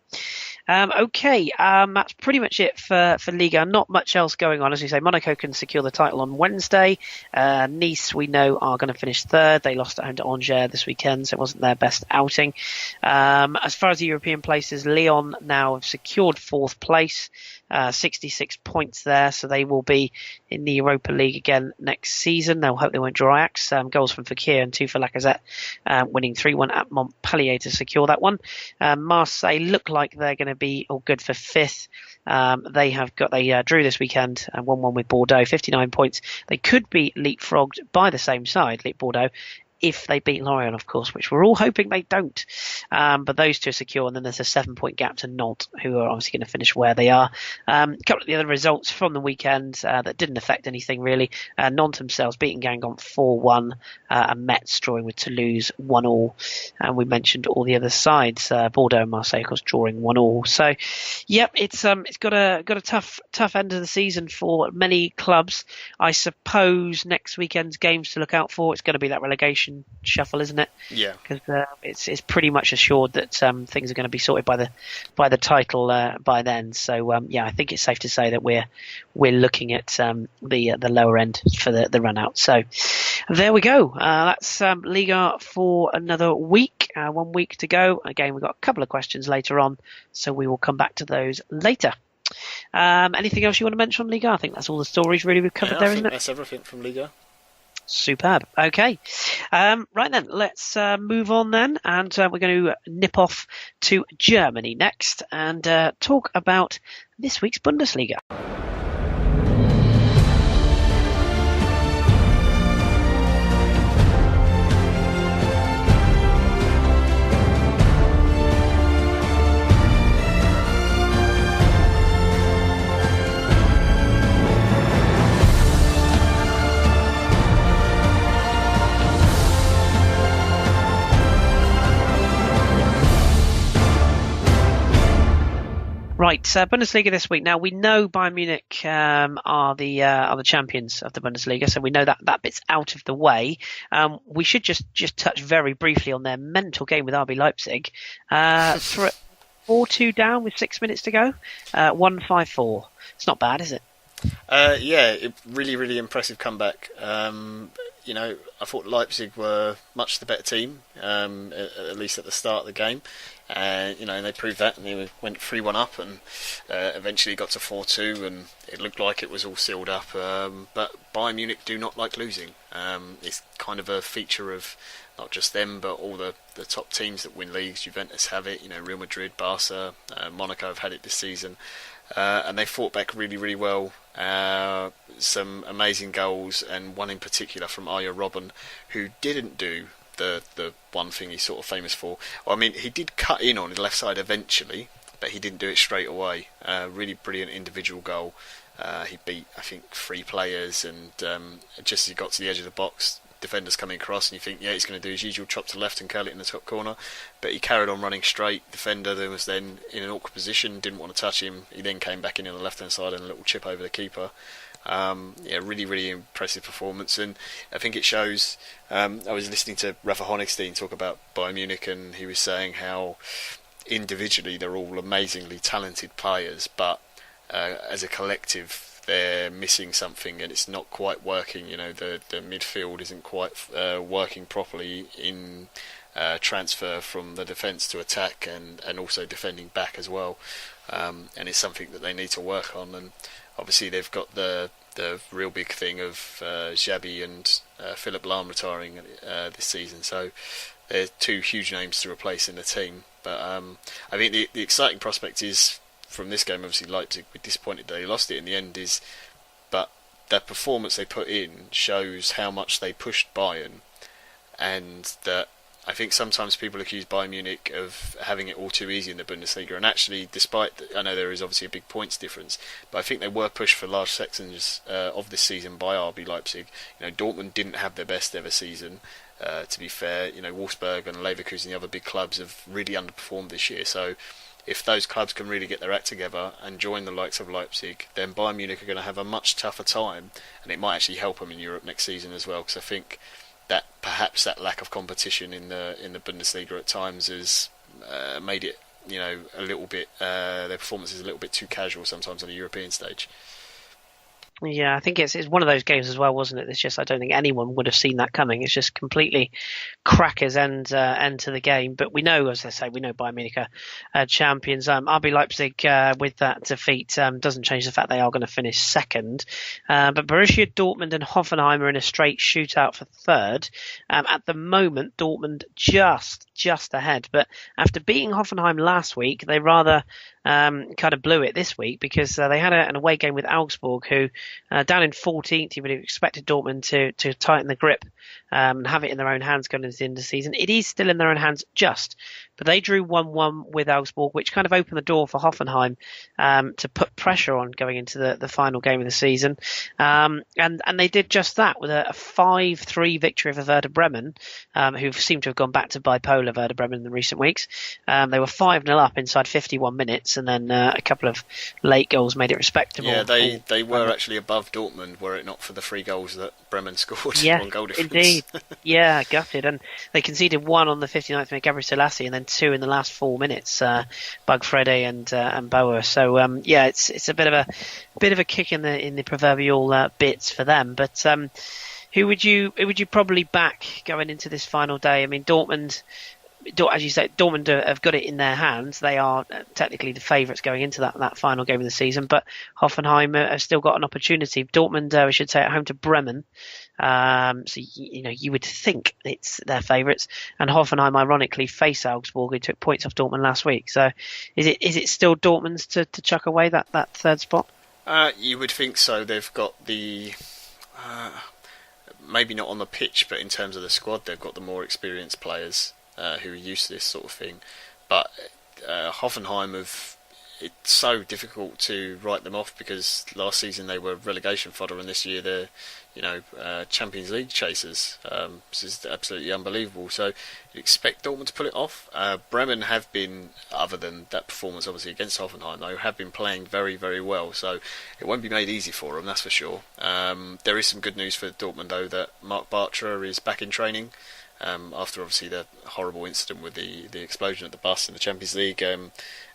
That's pretty much it for Liga. Not much else going on. As we say, Monaco can secure the title on Wednesday. Nice, we know, are going to finish third. They lost at home to Angers this weekend, so it wasn't their best outing. As far as the European places, Lyon now have secured 4th place. 66 points there, so they will be in the Europa League again next season. They'll hope they won't draw Ajax. Goals from Fekir and 2 for Lacazette, winning 3-1 at Montpellier to secure that one. Marseille look like they're going to be all good for 5th. They drew this weekend and 1-1 with Bordeaux, 59 points. They could be leapfrogged by the same side, Bordeaux, if they beat Lorient, of course, which we're all hoping they don't. But those 2 are secure, and then there's a 7-point gap to Nantes, who are obviously going to finish where they are. A couple of the other results from the weekend that didn't affect anything, really. Nantes themselves beating Guingamp 4-1, and Metz drawing with Toulouse 1-1. And we mentioned all the other sides, Bordeaux and Marseille, of course, drawing 1-1. So, yep, it's got a tough end of the season for many clubs. I suppose next weekend's games to look out for, it's going to be that relegation shuffle, isn't it? Yeah, because it's pretty much assured that things are going to be sorted by the title by then. So I think it's safe to say that we're looking at the lower end for the run out. So there we go. That's Liga for another week. 1 week to go. Again, we've got a couple of questions later on, so we will come back to those later. Anything else you want to mention on Liga? I think that's all the stories really we've covered there, isn't it? That's everything from Liga. Superb. Okay. Right then, let's move on then, and we're going to nip off to Germany next and talk about this week's Bundesliga. Right, Bundesliga this week. Now we know Bayern Munich are the champions of the Bundesliga, so we know that bit's out of the way. We should just touch very briefly on their mental game with RB Leipzig. 4-2 down with 6 minutes to go. 1-5-4. It's not bad, is it? Really, really impressive comeback. I thought Leipzig were much the better team, at least at the start of the game. And they proved that, and they went 3-1 up, and eventually got to 4-2, and it looked like it was all sealed up. But Bayern Munich do not like losing. It's kind of a feature of not just them, but all the top teams that win leagues. Juventus have it, Real Madrid, Barca, Monaco have had it this season, and they fought back really, really well. Some amazing goals, and one in particular from Arjen Robben, who didn't do the one thing he's sort of famous for. I mean, he did cut in on the left side eventually, but he didn't do it straight away. Really brilliant individual goal. He beat, I think, 3 players, and just as he got to the edge of the box, defenders coming across, and you think, yeah, he's going to do his usual chop to left and curl it in the top corner, but he carried on running straight. Defender that was then in an awkward position, didn't want to touch him. He then came back in on the left hand side and a little chip over the keeper. Really, really impressive performance, and I think it shows. I was listening to Rafa Honigstein talk about Bayern Munich, and he was saying how individually they're all amazingly talented players, but as a collective they're missing something, and it's not quite working. The midfield isn't quite working properly in transfer from the defence to attack, and also defending back as well, and it's something that they need to work on. And obviously they've got the real big thing of Xabi and Philipp Lahm retiring this season, so they're 2 huge names to replace in the team. But I think the exciting prospect is, from this game, obviously Leipzig were disappointed that they lost it in the end, but that performance they put in shows how much they pushed Bayern, and that I think sometimes people accuse Bayern Munich of having it all too easy in the Bundesliga, and actually, I know there is obviously a big points difference, but I think they were pushed for large sections of this season by RB Leipzig. Dortmund didn't have their best ever season, to be fair. Wolfsburg and Leverkusen, the other big clubs, have really underperformed this year, so if those clubs can really get their act together and join the likes of Leipzig, then Bayern Munich are going to have a much tougher time, and it might actually help them in Europe next season as well, because I think that perhaps that lack of competition in the Bundesliga at times has made it, a little bit, their performance is a little bit too casual sometimes on the European stage. Yeah, I think it's one of those games as well, wasn't it? It's just, I don't think anyone would have seen that coming. It's just completely crackers end to the game. But we know, as I say, Bayern Munich are champions. RB Leipzig, with that defeat, doesn't change the fact they are going to finish second. But Borussia Dortmund and Hoffenheim are in a straight shootout for third. At the moment, Dortmund just ahead. But after beating Hoffenheim last week, they rather kind of blew it this week, because they had an away game with Augsburg, who down in 14th, you would have expected Dortmund to tighten the grip and have it in their own hands going into the end of the season. It is still in their own hands but they drew 1-1 with Augsburg, which kind of opened the door for Hoffenheim to put pressure on going into the final game of the season. And they did just that with a 5-3 victory for Werder Bremen, who seem to have gone back to bipolar Werder Bremen in the recent weeks. They were 5-0 up inside 51 minutes, and then a couple of late goals made it respectable. Yeah, they were actually above Dortmund, were it not for the 3 goals that Bremen scored. Yeah, on goal difference. Indeed. Yeah, gutted. And they conceded 1 on the 59th minute, Gabriel Selassie, and then 2 in the last 4 minutes, Bug Frede and Bauer. So it's a bit of a kick in the proverbial bits for them. But who would you probably back going into this final day? I mean, Dortmund, as you say, Dortmund have got it in their hands. They are technically the favourites going into that final game of the season, but Hoffenheim have still got an opportunity. Dortmund, we should say, at home to Bremen. So you would think it's their favourites, and Hoffenheim ironically face Augsburg, who took points off Dortmund last week. So is it still Dortmund's to chuck away that third spot? You would think so. They've got the maybe not on the pitch, but in terms of the squad, they've got the more experienced players who are used to this sort of thing. But Hoffenheim it's so difficult to write them off, because last season they were relegation fodder, and this year they're Champions League chasers. This is absolutely unbelievable. So you expect Dortmund to pull it off. Bremen have been, other than that performance obviously against Hoffenheim, they have been playing very, very well. So it won't be made easy for them, that's for sure. There is some good news for Dortmund though, that Marc Bartra is back in training. after obviously the horrible incident with the explosion at the bus in the Champions League.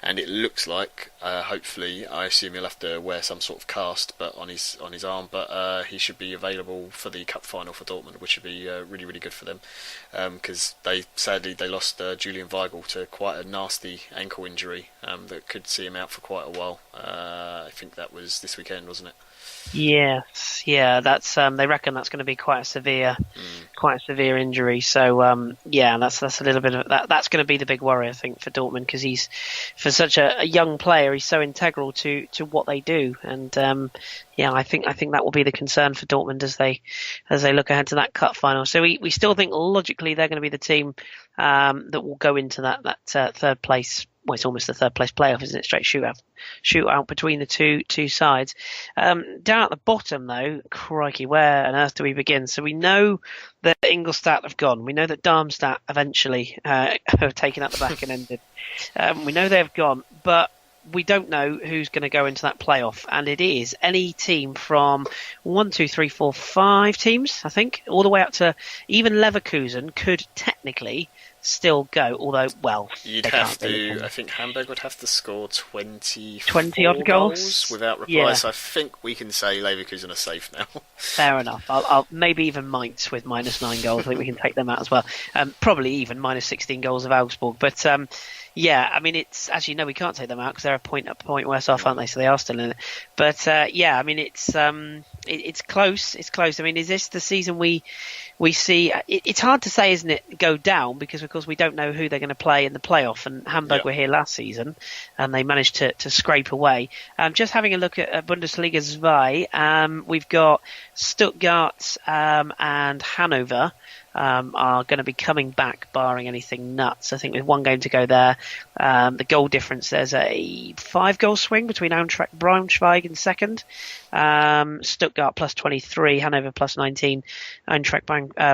And it looks like, hopefully, I assume he'll have to wear some sort of cast, but on his arm. But he should be available for the cup final for Dortmund, which would be really, really good for them, because they lost Julian Weigl to quite a nasty ankle injury that could see him out for quite a while. I think that was this weekend, wasn't it? Yes, yeah, that's they reckon that's going to be quite a severe injury. So that's a little bit of that. That's going to be the big worry, I think, for Dortmund, because he's, for such a young player, he's so integral to what they do. And I think that will be the concern for Dortmund as they look ahead to that cup final. So we still think logically they're going to be the team that will go into that third place. Well, it's almost the third place playoff, isn't it? Straight shootout between the two sides. Down at the bottom, though, crikey, where on earth do we begin? So we know that Ingolstadt have gone. We know that Darmstadt eventually have taken out the back and ended. We know they've gone, but we don't know who's going to go into that playoff, and it is any team from 1, 2, 3, 4, 5 teams, I think, all the way up to even Leverkusen could technically still go, although, well, you'd have to. I think Hamburg would have to score 20 odd goals without reply. Yeah. So I think we can say Leverkusen are safe now. Fair enough. I'll maybe even Mainz with -9 goals. I think we can take them out as well. Probably even -16 goals of Augsburg. But I mean, it's actually no, we can't take them out because they're a point worse off, aren't they? So they are still in it. But I mean, it's close. It's close. I mean, is this the season we see? It's hard to say, isn't it? Go down, because of course we don't know who they're going to play in the playoff. And Hamburg were here last season, and they managed to scrape away. Just having a look at Bundesliga 2, we've got Stuttgart and Hanover. Are going to be coming back, barring anything nuts. I think with one game to go there, the goal difference, there's a 5-goal swing between Eintracht Braunschweig in second, Stuttgart +23, Hanover +19, Eintracht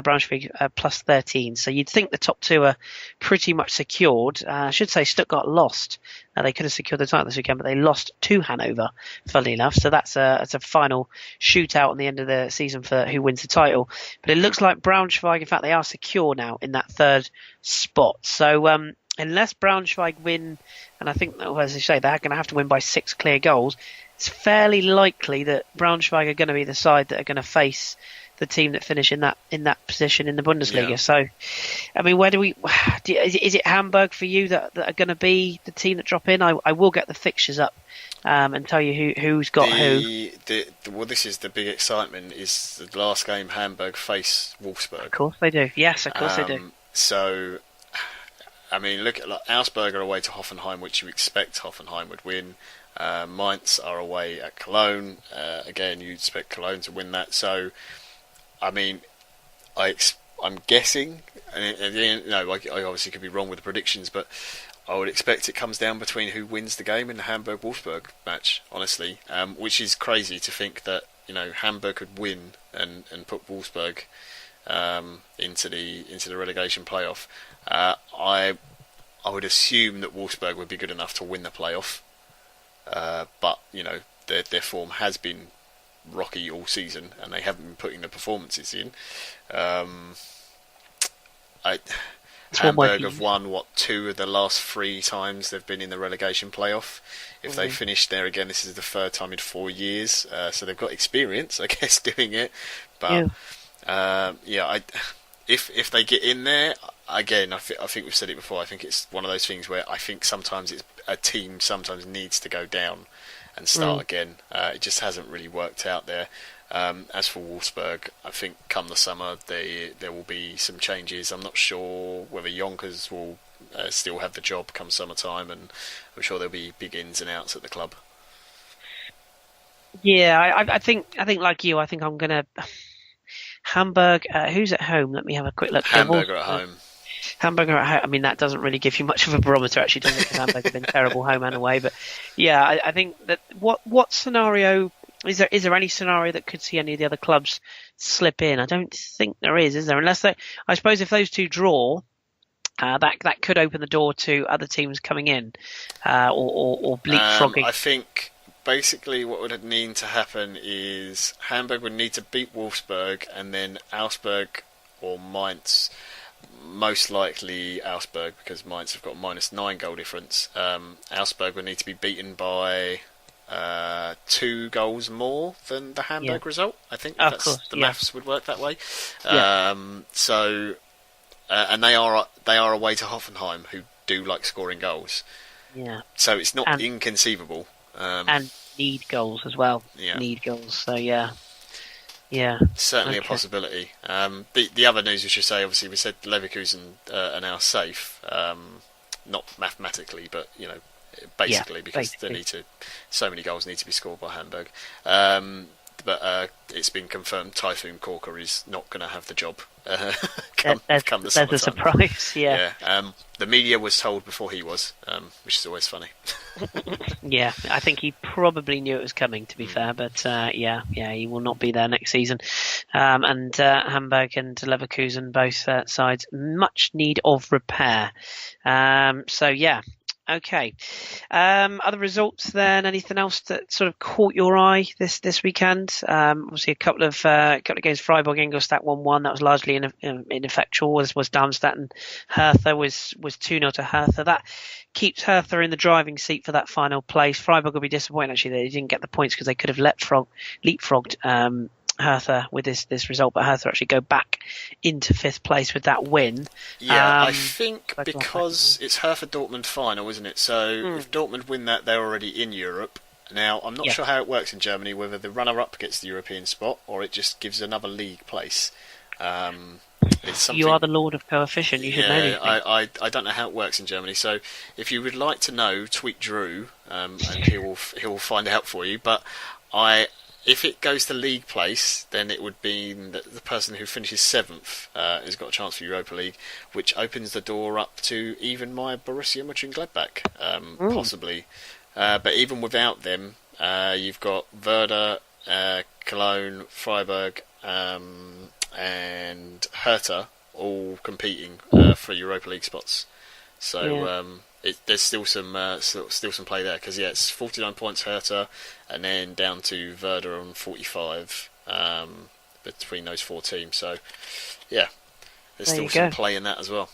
Braunschweig +13. So you'd think the top two are pretty much secured. I should say Stuttgart lost. They could have secured the title this weekend, but they lost to Hanover, funnily enough. So that's a final shootout on the end of the season for who wins the title. But it looks like Braunschweig, in fact, they are secure now in that third spot. So unless Braunschweig win, and I think, as I say, they're going to have to win by 6 clear goals, it's fairly likely that Braunschweig are going to be the side that are going to face the team that finish in that position in the Bundesliga. Yeah. So, I mean, is it Hamburg for you that are going to be the team that drop in? I will get the fixtures up and tell you who's got who. Well, this is the big excitement, is the last game Hamburg face Wolfsburg. Of course they do. Yes, of course they do. So, I mean, look at Augsburg are away to Hoffenheim, which you expect Hoffenheim would win. Mainz are away at Cologne. Again, you expect Cologne to win that. So, I mean, I'm guessing, and I obviously could be wrong with the predictions, but I would expect it comes down between who wins the game in the Hamburg-Wolfsburg match, honestly, which is crazy to think that, Hamburg could win and put Wolfsburg into the relegation playoff. I would assume that Wolfsburg would be good enough to win the playoff, but their form has been rocky all season, and they haven't been putting the performances in. Hamburg have won 2 of the last 3 times they've been in the relegation playoff. If they finish there again, this is the 3rd time in 4 years. So they've got experience, I guess, doing it. But if they get in there again, I think we've said it before. I think it's one of those things where I think sometimes a team sometimes needs to go down and start again. It just hasn't really worked out there. As for Wolfsburg, I think come the summer there will be some changes. I'm not sure whether Yonkers will still have the job come summertime, and I'm sure there'll be big ins and outs at the club. Yeah, I think like you, I think I'm gonna Hamburg. Who's at home? Let me have a quick look. Hamburg are at home. Hamburg are at home. I mean, that doesn't really give you much of a barometer, actually, does it? Because Hamburg have been terrible home and away. But yeah, I think that what scenario is there any scenario that could see any of the other clubs slip in? I don't think there is there? Unless I suppose if those two draw, that could open the door to other teams coming in, or leapfrogging. I think basically what would need to happen is Hamburg would need to beat Wolfsburg, and then Augsburg or Mainz most likely Augsburg, because Mainz have got -9 goal difference. Augsburg would need to be beaten by 2 goals more than the Hamburg result. I think the maths would work that way. So, and they are away to Hoffenheim, who do like scoring goals. Yeah. So it's not inconceivable. And need goals as well. Yeah. Need goals. So yeah. Certainly a possibility. The other news we should say, obviously, we said Leverkusen are now safe. Not mathematically, but basically, because so many goals need to be scored by Hamburg. But it's been confirmed Typhoon Corker is not going to have the job come the summertime. There's a surprise, yeah. The media was told before he was, which is always funny. Yeah, I think he probably knew it was coming, to be fair, but he will not be there next season. And Hamburg and Leverkusen, both sides, much need of repair. Okay. Other results then? Anything else that sort of caught your eye this weekend? Obviously, a couple of games. Freiburg Ingolstadt 1-1. That was largely ineffectual. As was Darmstadt, and Hertha was 2-0 to Hertha. That keeps Hertha in the driving seat for that final place. Freiburg will be disappointed actually that they didn't get the points, because they could have leapfrogged Hertha with this result, but Hertha actually go back into 5th place with that win. Yeah, I think because it's Hertha Dortmund final, isn't it? So if Dortmund win that, they're already in Europe. Now, I'm not sure how it works in Germany, whether the runner-up gets the European spot or it just gives another league place. You are the lord of coefficient. You should know these things. I don't know how it works in Germany. So if you would like to know, tweet Drew, and he will find out for you. But if it goes to league place, then it would be that the person who finishes 7th has got a chance for Europa League, which opens the door up to even my Borussia Mönchengladbach, possibly. But even without them, you've got Werder, Cologne, Freiburg, and Hertha all competing for Europa League spots. So there's still some play there, because it's 49 points Hertha, and then down to Werder on 45 between those 4 teams. So there's still some play in that as well.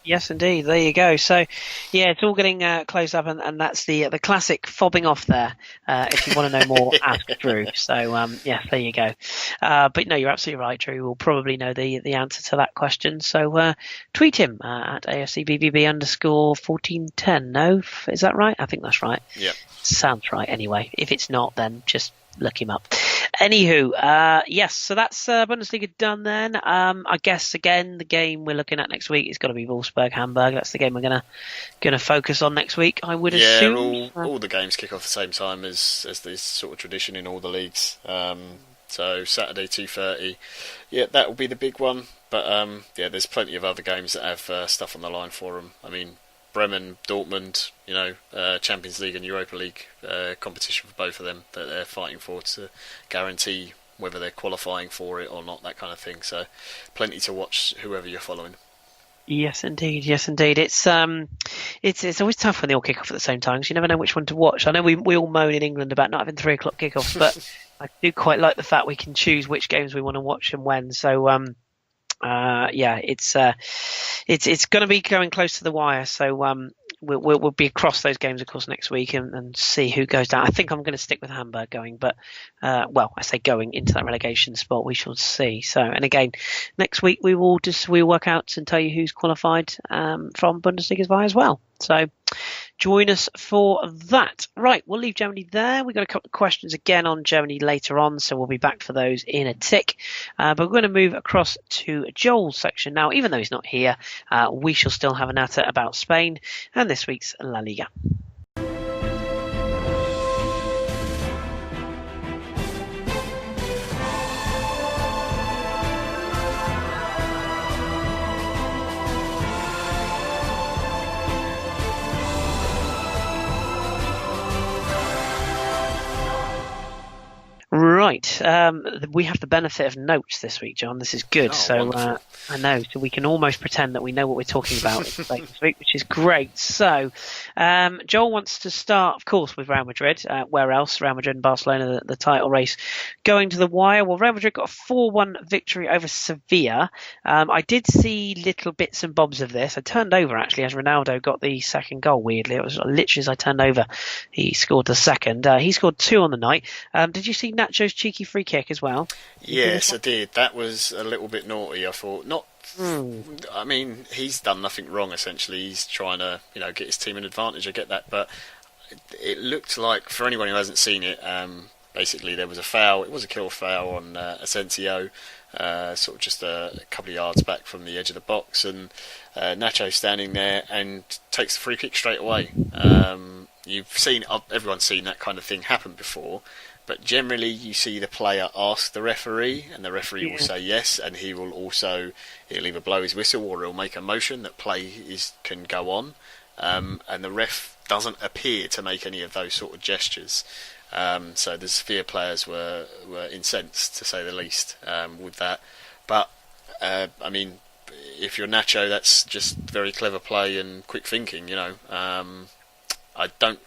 Yes, indeed. There you go. So, it's all getting close up, and that's the classic fobbing off there. If you want to know more, ask Drew. So, there you go. But no, you're absolutely right, Drew. We'll probably know the answer to that question. So, tweet him at AFCBVB_1410. No, is that right? I think that's right. Yeah. Sounds right. Anyway, if it's not, then just look him up. Anywho, so that's Bundesliga done then. I guess again the game we're looking at next week is got to be Wolfsburg Hamburg. That's the game we're gonna focus on next week, I would assume. all the games kick off at the same time as this sort of tradition in all the leagues. So Saturday 2:30, that will be the big one. But there's plenty of other games that have stuff on the line for them. I mean, Bremen, Dortmund, Champions League and Europa League competition for both of them that they're fighting for to guarantee whether they're qualifying for it or not, that kind of thing. So plenty to watch, whoever you're following. Yes, indeed. It's always tough when they all kick off at the same time, because you never know which one to watch. I know we all moan in England about not having 3:00 kickoffs, but I do quite like the fact we can choose which games we want to watch and when. So it's going to be going close to the wire. So we'll be across those games, of course, next week and see who goes down. I think I'm going to stick with Hamburg going, but I say going into that relegation spot. We shall see. So, and again, next week we'll work out and tell you who's qualified from Bundesliga's via as well. So join us for that. Right, we'll leave Germany there. We've got a couple of questions again on Germany later on, so we'll be back for those in a tick. But we're going to move across to Joel's section now. Even though he's not here, we shall still have a natter about Spain and this week's La Liga. Right. We have the benefit of notes this week, John. This is good. Wonderful. I know. So we can almost pretend that we know what we're talking about this week, which is great. So Joel wants to start, of course, with Real Madrid. Where else? Real Madrid and Barcelona, the title race going to the wire. Well, Real Madrid got a 4-1 victory over Sevilla. I did see little bits and bobs of this. I turned over, actually, as Ronaldo got the second goal, weirdly. It was literally as I turned over, he scored the second. He scored 2 on the night. Did you see Nacho's cheeky free kick as well? Yes, I did. That was a little bit naughty, I thought. I mean, he's done nothing wrong, essentially. He's trying to, get his team an advantage. I get that. But it looked like, for anyone who hasn't seen it, basically there was a foul. It was a kill foul on Asensio, sort of just a couple of yards back from the edge of the box. And Nacho standing there and takes the free kick straight away. Everyone's seen that kind of thing happen before. But generally, you see the player ask the referee, and the referee will say yes, and he'll either blow his whistle or he'll make a motion that play can go on, and the ref doesn't appear to make any of those sort of gestures. So the Sevilla players were incensed, to say the least, with that. But I mean, if you're Nacho, that's just very clever play and quick thinking. I don't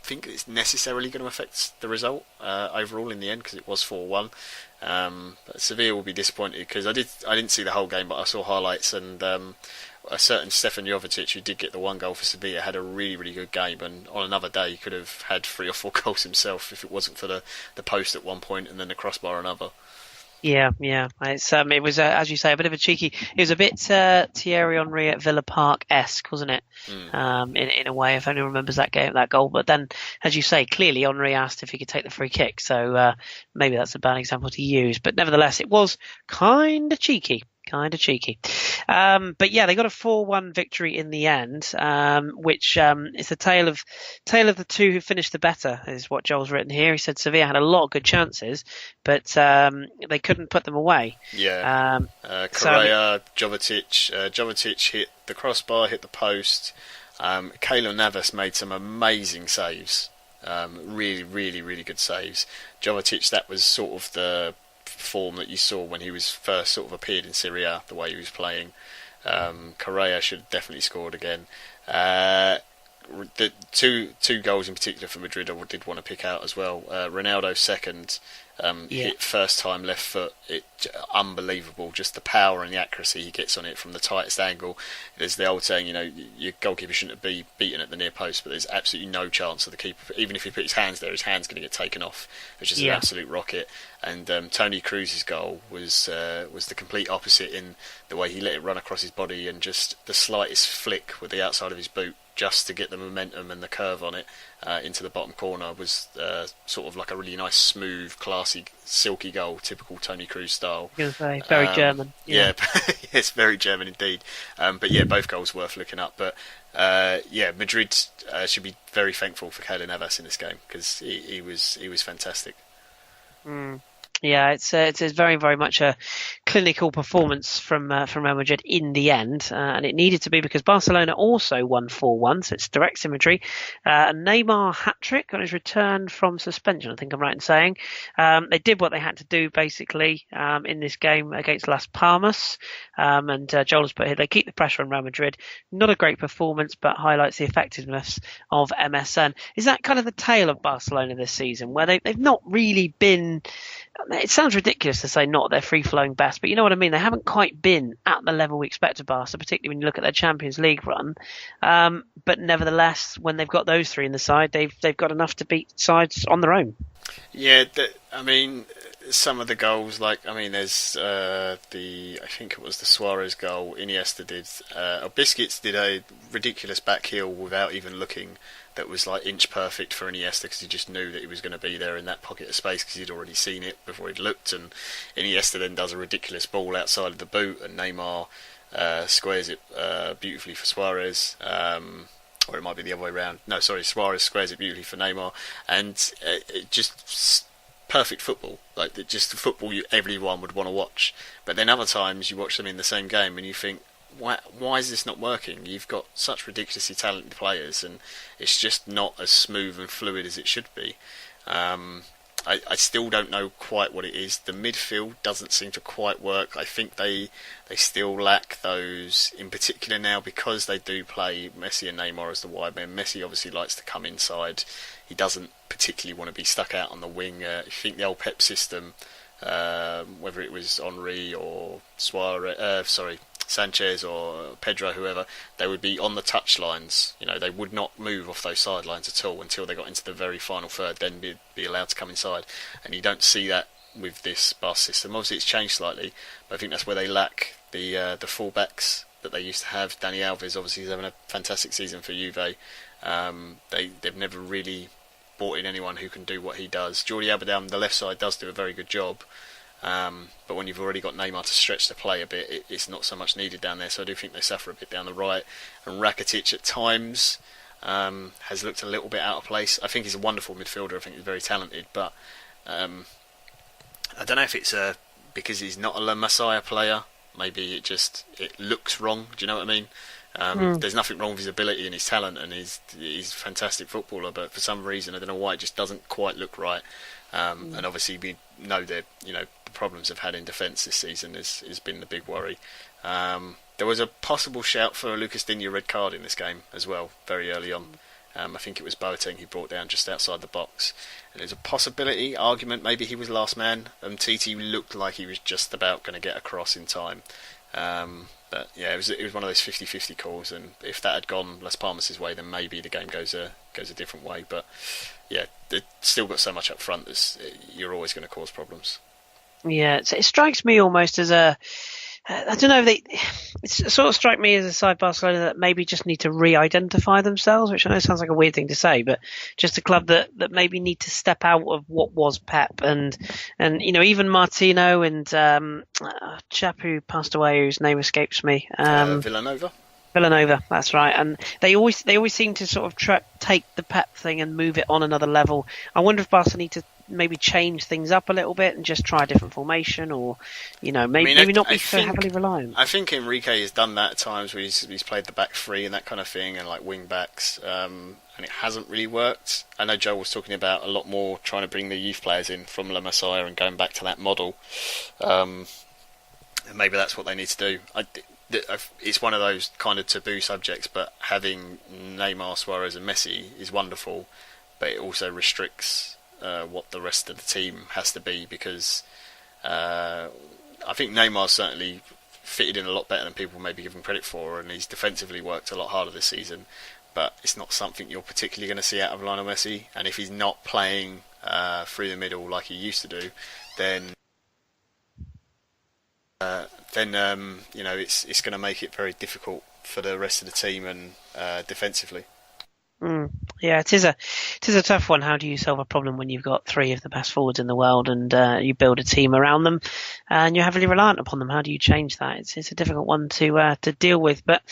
think it's necessarily going to affect the result overall in the end, because it was 4-1. But Sevilla will be disappointed, because I didn't see the whole game, but I saw highlights, and a certain Stefan Jovetic, who did get the one goal for Sevilla, had a really, really good game, and on another day he could have had 3 or 4 goals himself if it wasn't for the post at one point and then the crossbar another. Yeah. It was, as you say, a bit of a cheeky. It was a bit Thierry Henry at Villa Park-esque, wasn't it? In a way, if anyone remembers that goal. But then, as you say, clearly Henry asked if he could take the free kick, so maybe that's a bad example to use. But nevertheless, it was kind of cheeky. But yeah, they got a 4-1 victory in the end, which is the tale of the two who finished the better, is what Joel's written here. He said Sevilla had a lot of good chances, but they couldn't put them away. Yeah. Correa, Jovetic hit the crossbar, hit the post. Keylor Navas made some amazing saves. Really, really, really good saves. Jovetic, that was sort of the form that you saw when he was first sort of appeared in SerieA, the way he was playing. Correa should have definitely scored again. The two goals in particular for Madrid I did want to pick out as well. Ronaldo's second, hit first time left foot, unbelievable, just the power and the accuracy he gets on it from the tightest angle. There's the old saying, your goalkeeper shouldn't be beaten at the near post, but there's absolutely no chance of the keeper, even if he put his hands there, his hand's going to get taken off. It's just an absolute rocket. And Toni Kroos's goal was the complete opposite, in the way he let it run across his body, and just the slightest flick with the outside of his boot just to get the momentum and the curve on it into the bottom corner was sort of like a really nice, smooth, classy, silky goal, typical Toni Kroos style. I was going to say, very German. Yeah, it's very German indeed. But yeah, both goals worth looking up. But Madrid should be very thankful for Keylor Navas in this game, because he was fantastic. Yeah, it's very, very much a clinical performance from Real Madrid in the end, and it needed to be, because Barcelona also won 4-1, so it's direct symmetry. A Neymar hat-trick on his return from suspension, I think I'm right in saying. They did what they had to do, basically, in this game against Las Palmas, and Joel has put here, they keep the pressure on Real Madrid. Not a great performance, but highlights the effectiveness of MSN. Is that kind of the tale of Barcelona this season, where they've not really been... It sounds ridiculous to say not their free-flowing best, but you know what I mean. They haven't quite been at the level we expect of Barca, particularly when you look at their Champions League run. But nevertheless, when they've got those three in the side, they've got enough to beat sides on their own. Yeah, some of the goals, there's I think it was the Suarez goal. Iniesta did. Biscuits did a ridiculous back heel without even looking. That was like inch perfect for Iniesta, because he just knew that he was going to be there in that pocket of space, because he'd already seen it before he'd looked. And Iniesta then does a ridiculous ball outside of the boot, and Neymar squares it beautifully for Suarez. Or it might be the other way around. No, sorry, Suarez squares it beautifully for Neymar, and it just perfect football. Like, just the football everyone would want to watch. But then other times you watch them in the same game and you think, why is this not working? You've got such ridiculously talented players, and it's just not as smooth and fluid as it should be. I still don't know quite what it is. The midfield doesn't seem to quite work. I think they still lack those, in particular now, because they do play Messi and Neymar as the wide men. Messi obviously likes to come inside. He doesn't particularly want to be stuck out on the wing. I think the old Pep system, whether it was Henry or Sanchez or Pedro, whoever, they would be on the touchlines. They would not move off those sidelines at all until they got into the very final third, then be allowed to come inside. And you don't see that with this Barca system. Obviously it's changed slightly, but I think that's where they lack the full-backs that they used to have. Dani Alves obviously is having a fantastic season for Juve. They've never really brought in anyone who can do what he does. Jordi Alba down the left side does do a very good job. But when you've already got Neymar to stretch the play a bit, it's not so much needed down there. So I do think they suffer a bit down the right. And Rakitic at times has looked a little bit out of place. I think he's a wonderful midfielder. I think he's very talented. But I don't know if it's because he's not a La Masia player. Maybe it looks wrong. Do you know what I mean? There's nothing wrong with his ability and his talent, and he's a fantastic footballer. But for some reason, I don't know why, it just doesn't quite look right. And obviously we know that the problems they've had in defence this season has been the big worry. There was a possible shout for a Lucas Digne red card in this game as well, very early on. I think it was Boateng he brought down just outside the box. And there's a argument, maybe he was last man. Titi looked like he was just about going to get across in time. But yeah, it was one of those 50-50 calls, and if that had gone Las Palmas' way, then maybe the game goes a different way. But yeah, they've still got so much up front that you're always going to cause problems. Yeah, it strikes me almost as I don't know, it sort of strike me as a side Barcelona that maybe just need to re-identify themselves, which I know sounds like a weird thing to say, but just a club that maybe need to step out of what was Pep and even Martino and a chap who passed away whose name escapes me. Villanova, that's right. And they always seem to sort of take the Pep thing and move it on another level. I wonder if Barca need to maybe change things up a little bit and just try a different formation, or maybe not be so heavily reliant. I think Enrique has done that at times where he's played the back three and that kind of thing, and like wing backs, and it hasn't really worked. I know Joe was talking about a lot more trying to bring the youth players in from La Masia and going back to that model. And maybe that's what they need to do. It's one of those kind of taboo subjects, but having Neymar, Suarez and Messi is wonderful, but it also restricts what the rest of the team has to be, because I think Neymar certainly fitted in a lot better than people maybe give him credit for, and he's defensively worked a lot harder this season, but it's not something you're particularly going to see out of Lionel Messi. And if he's not playing through the middle like he used to do, then it's going to make it very difficult for the rest of the team and defensively. Yeah, it is a tough one. How do you solve a problem when you've got three of the best forwards in the world and you build a team around them and you're heavily reliant upon them? How do you change that? It's a difficult one to deal with, but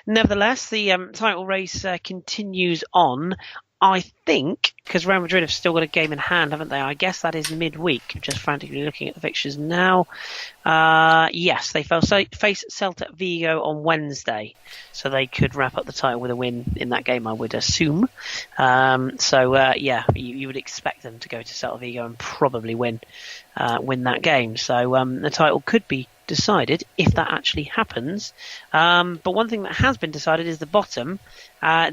nevertheless, the title race continues on. I think, because Real Madrid have still got a game in hand, haven't they? I guess that is midweek. I'm just frantically looking at the fixtures now. Yes, they face Celta Vigo on Wednesday, so they could wrap up the title with a win in that game, I would assume. You would expect them to go to Celta Vigo and probably win that game. So the title could be decided if that actually happens. But one thing that has been decided is the bottom.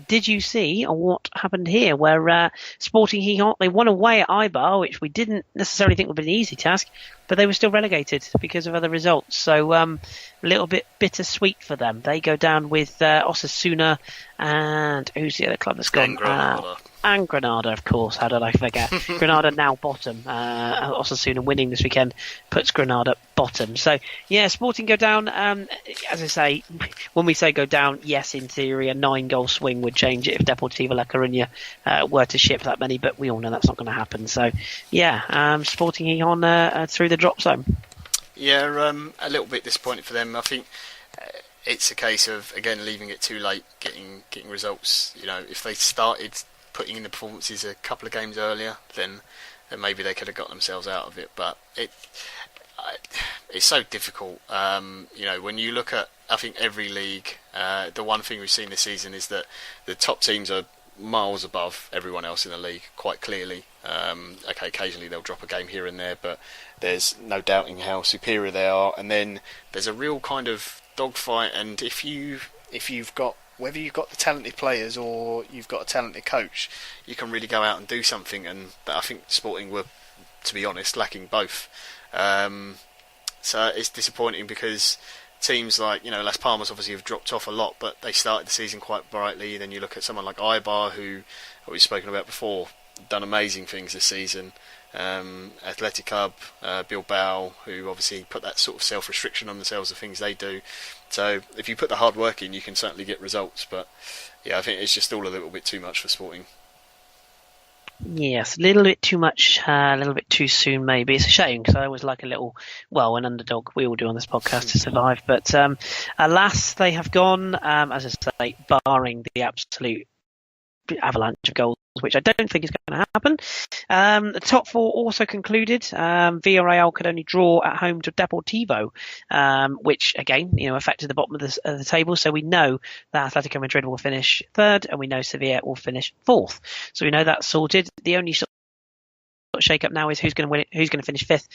Did you see what happened here, where Sporting Gijón, they won away at Eibar, which we didn't necessarily think would be an easy task, but they were still relegated because of other results. So a little bit bittersweet for them. They go down with Osasuna and who's the other club that's gone? And Granada, of course. How did I forget? Granada now bottom. Osasuna winning this weekend puts Granada bottom. So, yeah, Sporting go down. As I say, when we say go down, yes, in theory, a 9-goal swing would change it if Deportivo La Coruña were to ship that many, but we all know that's not going to happen. So, yeah, Sporting Gijón through the drop zone. Yeah, a little bit disappointed for them. I think it's a case of, again, leaving it too late, getting results. If they started putting in the performances a couple of games earlier, then maybe they could have got themselves out of it. But it's so difficult. When you look at, I think, every league, the one thing we've seen this season is that the top teams are miles above everyone else in the league, quite clearly. Okay, occasionally they'll drop a game here and there, but there's no doubting how superior they are. And then there's a real kind of dogfight, and if you've got, whether you've got the talented players or you've got a talented coach, you can really go out and do something. And I think Sporting were, to be honest, lacking both. So it's disappointing because teams like, Las Palmas obviously have dropped off a lot, but they started the season quite brightly. Then you look at someone like Eibar, who we've spoken about before, done amazing things this season. Athletic Club, Bilbao, who obviously put that sort of self-restriction on themselves, the things they do. So if you put the hard work in, you can certainly get results. But yeah, I think it's just all a little bit too much for Sporting. Yes, a little bit too much, a little bit too soon maybe. It's a shame because I always like an underdog. We all do on this podcast to survive. But alas, they have gone, as I say, barring the absolute avalanche of goals, which I don't think is going to happen. The top four also concluded. Villarreal could only draw at home to Deportivo, which again, affected the bottom of the table. So we know that Atletico Madrid will finish third, and we know Sevilla will finish fourth. So we know that's sorted. The only sort of shake-up now is who's going to win it, who's going to finish fifth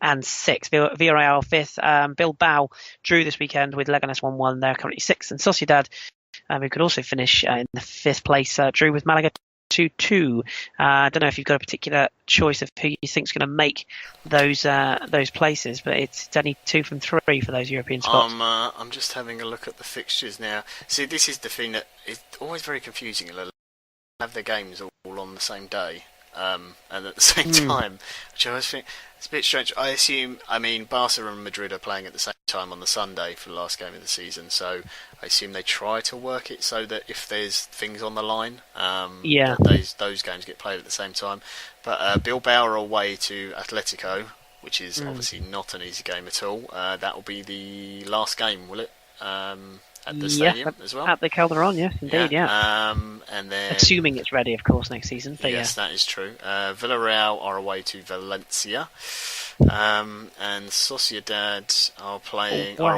and sixth. Villarreal fifth. Bilbao drew this weekend with Leganés 1-1. They're currently sixth, and Sociedad, who could also finish in the fifth place, drew with Malaga 2-2. I don't know if you've got a particular choice of who you think is going to make those places, but it's only 2 from 3 for those European spots. I'm just having a look at the fixtures now. See, this is the thing that is always very confusing. They'll have their games all on the same day. And at the same time, which I always think it's a bit strange. I mean, Barca and Madrid are playing at the same time on the Sunday for the last game of the season, so I assume they try to work it so that if there's things on the line, that those games get played at the same time. But Bilbao are away to Atletico, which is obviously not an easy game at all. That will be the last game, will it? At the stadium as well? At the Calderon, yes, indeed, yeah. And then, assuming it's ready, of course, next season. But yes, that is true. Villarreal are away to Valencia. And Sociedad are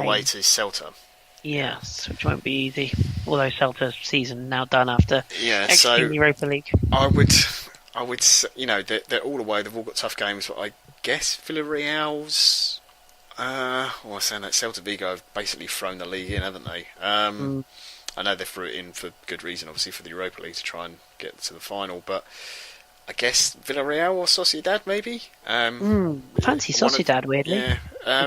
away to Celta. Yes, which won't be easy. Although Celta's season now done after exiting the Europa League. I would, they're all away. They've all got tough games, but I guess Villarreal's. I'm saying that Celta Vigo have basically thrown the league in, haven't they? I know they threw it in for good reason, obviously, for the Europa League to try and get to the final, but I guess Villarreal or Sociedad, maybe? Fancy Sociedad, weirdly. Yeah,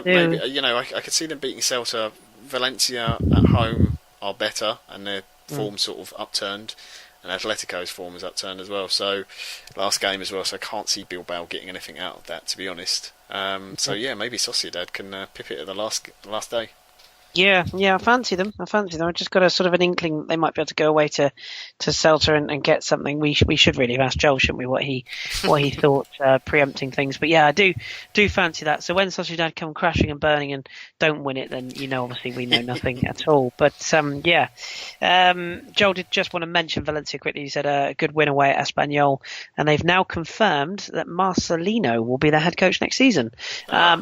maybe. I could see them beating Celta. Valencia at home are better, and their form sort of upturned, and Atletico's form is upturned as well. So, last game as well, so I can't see Bilbao getting anything out of that, to be honest. So maybe Sociedad can pip it at the last day. Yeah, I fancy them. I just got a sort of an inkling that they might be able to go away to Celta and get something. We should really have asked Joel, shouldn't we, what he thought, preempting things. But yeah, I do fancy that. So when Sociedad come crashing and burning and don't win it, then obviously we know nothing at all. But Joel did just want to mention Valencia quickly. He said a good win away at Espanyol, and they've now confirmed that Marcelino will be their head coach next season.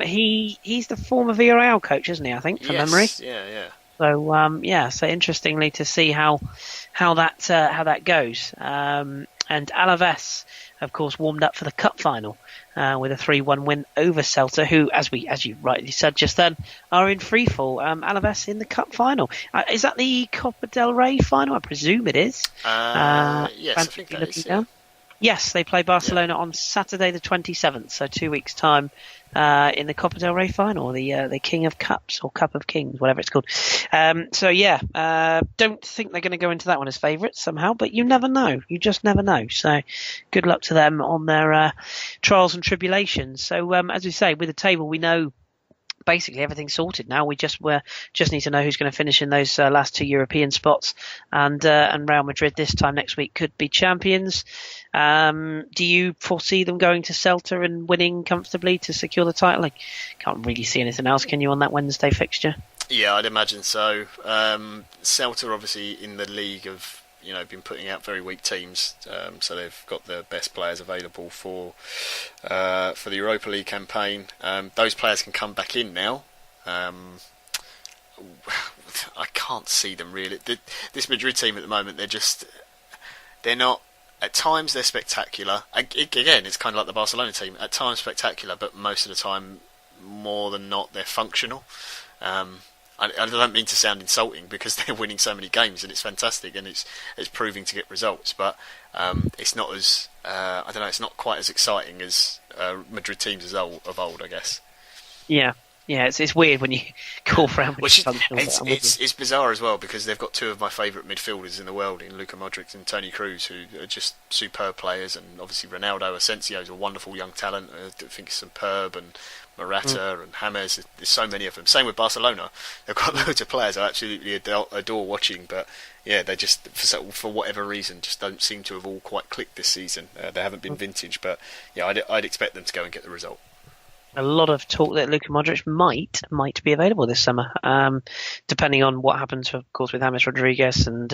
He's the former Villarreal coach, isn't he? I think, from memory. Yeah. So so interestingly to see how that goes. And Alaves, of course, warmed up for the cup final with a 3-1 win over Celta, who, as you rightly said just then, are in freefall. Alaves in the cup final. Is that the Copa del Rey final? I presume it is. Yes, I think that is. Yeah. Yes, they play Barcelona on Saturday the 27th, so 2 weeks' time, in the Copa del Rey final, the King of Cups, or Cup of Kings, whatever it's called. Don't think they're going to go into that one as favourites somehow, but you never know. You just never know. So good luck to them on their trials and tribulations. So as we say, with the table, we know basically everything's sorted now. We just need to know who's going to finish in those last 2 European spots, and Real Madrid this time next week could be champions. Do you foresee them going to Celta and winning comfortably to secure the title? I can't really see anything else, can you, on that Wednesday fixture? Yeah, I'd imagine so. Celta obviously in the league have been putting out very weak teams, so they've got the best players available for the Europa League campaign. Those players can come back in now. I can't see them really. This Madrid team at the moment, they're just they're not. At times they're spectacular. Again, it's kind of like the Barcelona team. At times spectacular, but most of the time, more than not, they're functional. I don't mean to sound insulting because they're winning so many games and it's fantastic and it's proving to get results, but it's not as I don't know. It's not quite as exciting as Madrid teams of old, I guess. Yeah. Yeah, it's weird when you call for how much functional. It's bizarre as well because they've got two of my favourite midfielders in the world in Luka Modric and Toni Kroos, who are just superb players, and obviously Ronaldo Asensio is a wonderful young talent. I think he's superb, and Morata and James. There's so many of them. Same with Barcelona. They've got loads of players I absolutely adore watching, but yeah, they just for whatever reason just don't seem to have all quite clicked this season. They haven't been vintage, but yeah, I'd expect them to go and get the result. A lot of talk that Luka Modric might be available this summer, depending on what happens, of course, with James Rodriguez and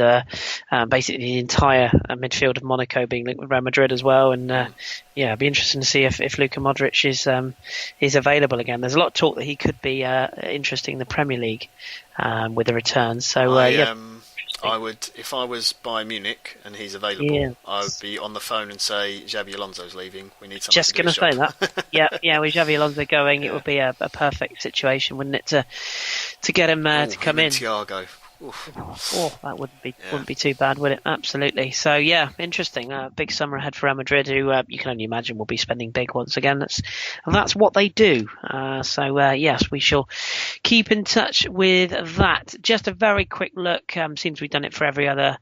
basically the entire midfield of Monaco being linked with Real Madrid as well. And yeah, it'd be interesting to see if Luka Modric is available again. There's a lot of talk that he could be interesting in the Premier League with the return. So I would, if I was by Munich and he's available, I would be on the phone and say Xabi Alonso's leaving. We need someone. Just going to say that. yeah. With Xabi Alonso going, it would be a perfect situation, wouldn't it, to get him to come in? Thiago. Oh, that wouldn't be too bad, would it? Absolutely. So yeah, interesting. Big summer ahead for Real Madrid, who you can only imagine will be spending big once again. That's what they do. So yes, we shall keep in touch with that. Just a very quick look. Seems we've done it for every other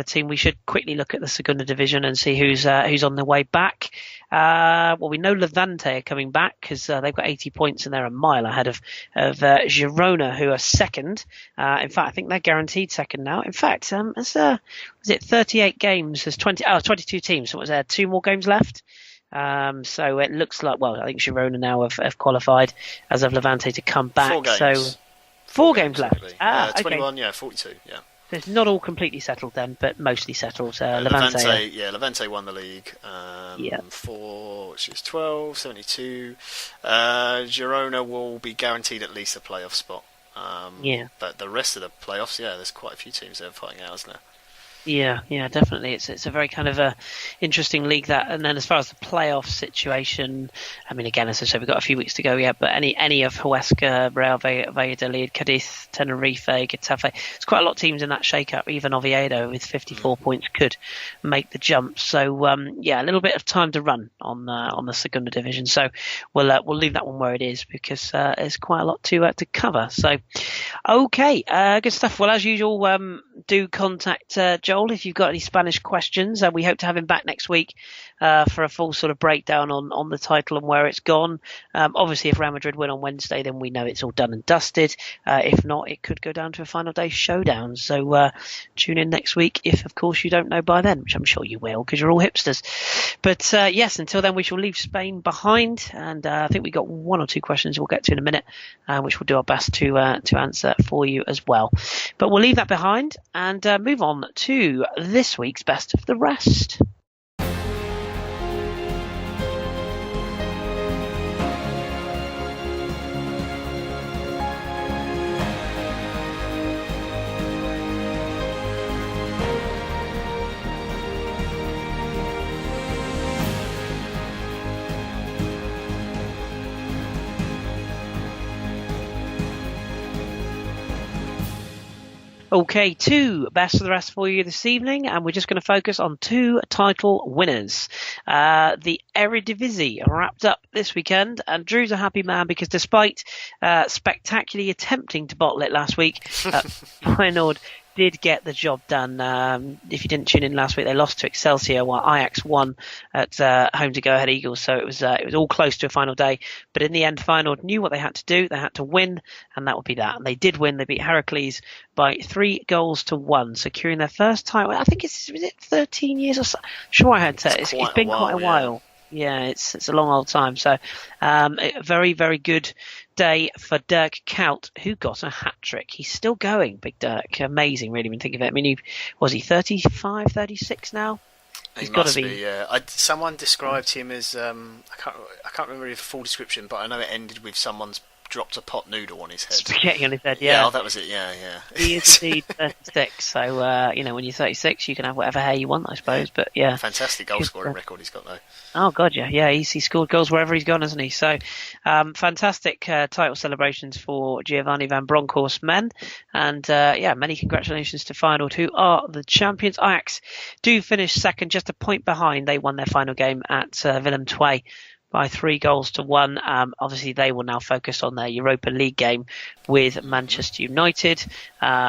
team. We should quickly look at the Segunda Division and see who's on their way back. Well, we know Levante are coming back because they've got 80 points and they're a mile ahead of Girona, who are second. In fact, I think they're guaranteed second now. In fact, was it 38 games? There's 22 teams. So was there 2 more games left? So it looks like, well, I think Girona now have qualified as of Levante to come back. 4 games. So 4 games left. 21, okay. 42, yeah. So it's not all completely settled then, but mostly settled. Levante won the league. 4, which is 12, 72. Girona will be guaranteed at least a playoff spot. But the rest of the playoffs, there's quite a few teams that are fighting out, isn't there? Yeah, definitely. It's a very kind of interesting league that. And then as far as the playoff situation, I mean, again, as I said, we've got a few weeks to go yet. But any of Huesca, Real Valladolid, Cadiz, Tenerife, Getafe, it's quite a lot of teams in that shake-up. Even Oviedo with 54 points could make the jump. So a little bit of time to run on the Segunda Division. So we'll leave that one where it is because there's quite a lot to cover. So okay, good stuff. Well, as usual, do contact Joel if you've got any Spanish questions. We hope to have him back next week for a full sort of breakdown on the title and where it's gone. Obviously, if Real Madrid win on Wednesday, then we know it's all done and dusted. If not, it could go down to a final day showdown. So tune in next week if, of course, you don't know by then, which I'm sure you will because you're all hipsters. But yes, until then, we shall leave Spain behind. And I think we got 1 or 2 questions we'll get to in a minute, which we'll do our best to answer for you as well. But we'll leave that behind and move on to this week's Best of the Rest. Okay, 2 Best of the Rest for you this evening, and we're just going to focus on 2 title winners. The Eredivisie wrapped up this weekend, and Drew's a happy man because despite spectacularly attempting to bottle it last week, Feyenoord did get the job done. If you didn't tune in last week, they lost to Excelsior while Ajax won at home to Go Ahead Eagles. So it was all close to a final day. But in the end, Feyenoord knew what they had to do. They had to win, and that would be that. And they did win. They beat Heracles by 3-1, securing their first title. I think was it 13 years or so? Sure, I had to. It's been quite a while. Yeah, it's a long old time. So a very, very good day for Dirk Kuyt, who got a hat-trick. He's still going, Big Dirk. Amazing, really, when you think of it. I mean, was he 35, 36 now? He's got to be. Someone described him as I can't remember the full description, but I know it ended with someone's dropped a pot noodle on his head. Spaghetti on his head, yeah. Yeah, oh, that was it, yeah. He is indeed 36, so, when you're 36, you can have whatever hair you want, I suppose, but yeah. Fantastic goal-scoring record he's got, though. Oh, God, yeah. Yeah, he scored goals wherever he's gone, hasn't he? So, fantastic title celebrations for Giovanni Van Bronckhorst men, and, many congratulations to Feyenoord, who are the champions. Ajax do finish second, just a point behind. They won their final game at Willem II by 3-1. Obviously, they will now focus on their Europa League game with Manchester United,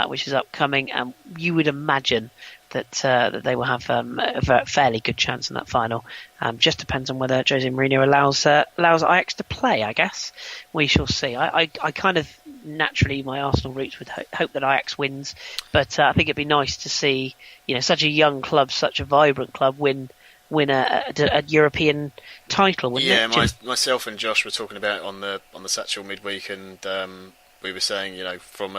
which is upcoming. And you would imagine that they will have a fairly good chance in that final. Just depends on whether Jose Mourinho allows Ajax to play, I guess. We shall see. I kind of naturally, my Arsenal roots would hope that Ajax wins, but I think it'd be nice to see such a young club, such a vibrant club win a European title, wouldn't it? Yeah, myself and Josh were talking about it on the Satchel midweek, and we were saying, from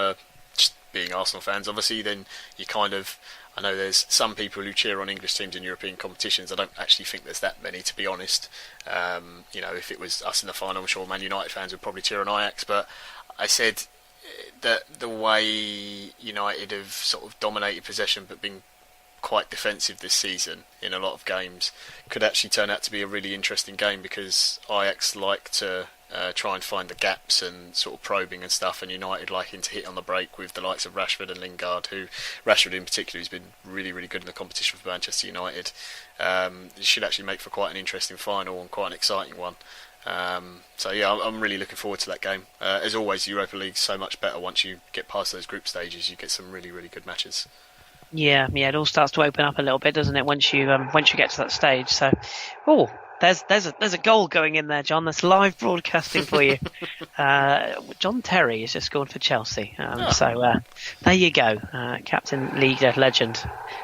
just being Arsenal fans, obviously, then you kind of, I know there's some people who cheer on English teams in European competitions. I don't actually think there's that many, to be honest. If it was us in the final, I'm sure Man United fans would probably cheer on Ajax, but I said that the way United have sort of dominated possession but been quite defensive this season in a lot of games could actually turn out to be a really interesting game, because Ajax like to try and find the gaps and sort of probing and stuff, and United liking to hit on the break with the likes of Rashford and Lingard, who Rashford in particular has been really, really good in the competition for Manchester United. It should actually make for quite an interesting final and quite an exciting one. I'm really looking forward to that game. As always, Europa League's so much better once you get past those group stages. You get some really, really good matches. Yeah, it all starts to open up a little bit, doesn't it? Once you get to that stage. So, there's a goal going in there, John. That's live broadcasting for you. John Terry has just scored for Chelsea. So there you go, Captain Liga legend.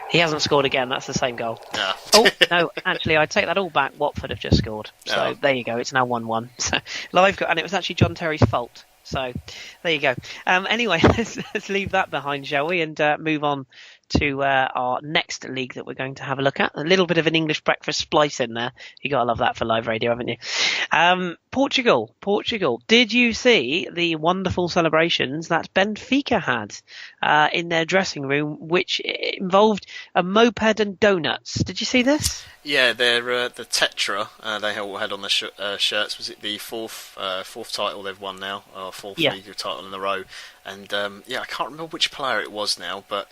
He hasn't scored again. That's the same goal. Yeah. Oh no, actually, I take that all back. Watford have just scored. So there you go. It's now 1-1. So live, and it was actually John Terry's fault. So there you go. Anyway, let's leave that behind, shall we, and move on to our next league that we're going to have a look at. A little bit of an English breakfast splice in there. You got to love that for live radio, haven't you? Portugal. Did you see the wonderful celebrations that Benfica had in their dressing room, which involved a moped and donuts? Did you see this? Yeah, they're the Tetra they all had on their shirts. Was it the fourth title they've won now, or fourth league title in a row? And I can't remember which player it was now, but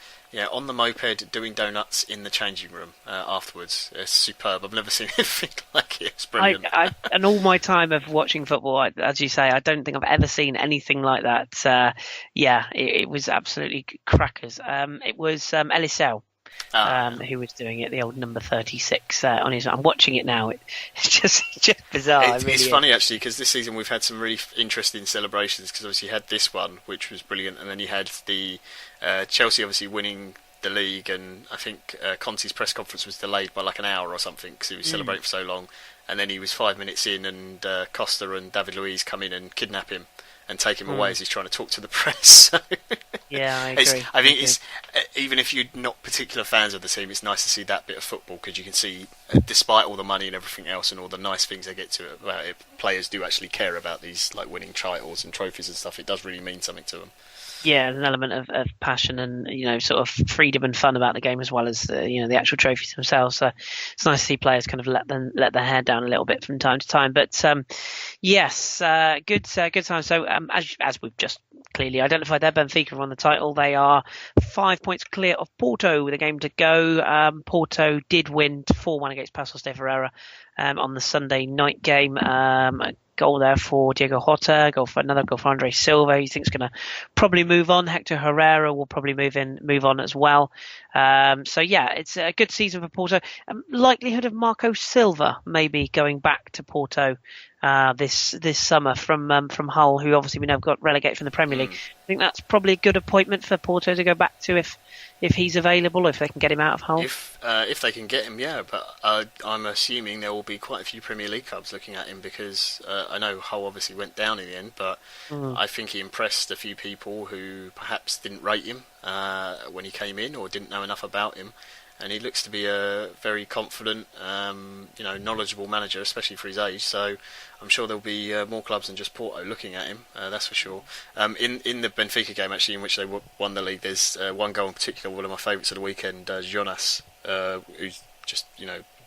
on the moped doing donuts in the changing room afterwards. It's superb. I've never seen anything like it. It's brilliant. And all my time of watching football, as you say, I don't think I've ever seen anything like that. It was absolutely crackers. It was Eliseu. Who was doing it, the old number 36 on his. I'm watching it now. It's just bizarre. It's funny actually, because this season we've had some really interesting celebrations. Because obviously you had this one, which was brilliant, and then you had the Chelsea obviously winning the league, and I think Conte's press conference was delayed by like an hour or something because he was celebrating for so long, and then he was 5 minutes in, and Costa and David Luiz come in and kidnap him and take him away as he's trying to talk to the press. Yeah, I agree. I think it's even if you're not particular fans of the team, it's nice to see that bit of football, because you can see, despite all the money and everything else and all the nice things they get to about it, players do actually care about these, like winning titles and trophies and stuff. It does really mean something to them. Yeah, there's an element of passion and sort of freedom and fun about the game, as well as the actual trophies themselves. So it's nice to see players kind of let their hair down a little bit from time to time. But yes, good time. So as we've just clearly identified there, Benfica won the title. They are 5 points clear of Porto with a game to go. Porto did win 4-1 against Paços de Ferreira on the Sunday night game. Goal there for Diego Jota, another goal for Andre Silva. He thinks going to probably move on. Hector Herrera will probably move on as well. It's a good season for Porto. Likelihood of Marco Silva maybe going back to Porto this summer from Hull, who obviously we know got relegated from the Premier League. I think that's probably a good appointment for Porto to go back to if he's available, if they can get him out of Hull. If they can get him, yeah. But I'm assuming there will be quite a few Premier League clubs looking at him, because I know Hull obviously went down in the end, but I think he impressed a few people who perhaps didn't rate him when he came in or didn't know enough about him. and he looks to be a very confident, knowledgeable manager, especially for his age. So I'm sure there'll be more clubs than just Porto looking at him. That's for sure. In the Benfica game, actually, in which they won the league, there's one goal in particular, one of my favourites of the weekend, Jonas, who's just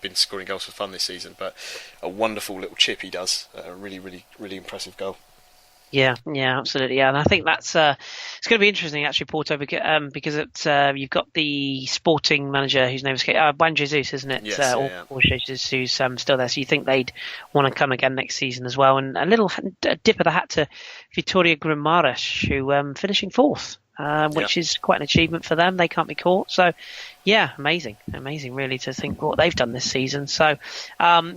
been scoring goals for fun this season, but a wonderful little chip he does. A really, really, really impressive goal. Yeah, absolutely. Yeah, and I think that's it's going to be interesting actually, Porto, because you've got the sporting manager whose name is Juan Jesus, isn't it? Yes, or Jesus, who's still there. So you think they'd want to come again next season as well. And a little dip of the hat to Vitória Guimarães, who finishing fourth. Which is quite an achievement for them. They can't be caught. So, yeah, amazing really to think what they've done this season. So,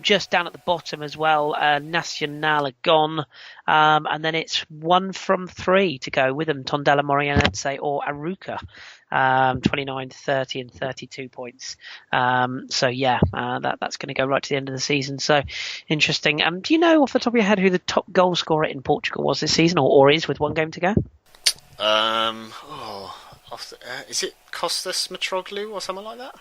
just down at the bottom as well, Nacional are gone. And then it's 1 from 3 to go with them, Tondela, Moreirense or Arouca. 29, 30 and 32 points. That's going to go right to the end of the season. So interesting. Do you know off the top of your head who the top goal scorer in Portugal was this season or is with one game to go? Is it Kostas Mitroglou or something like that?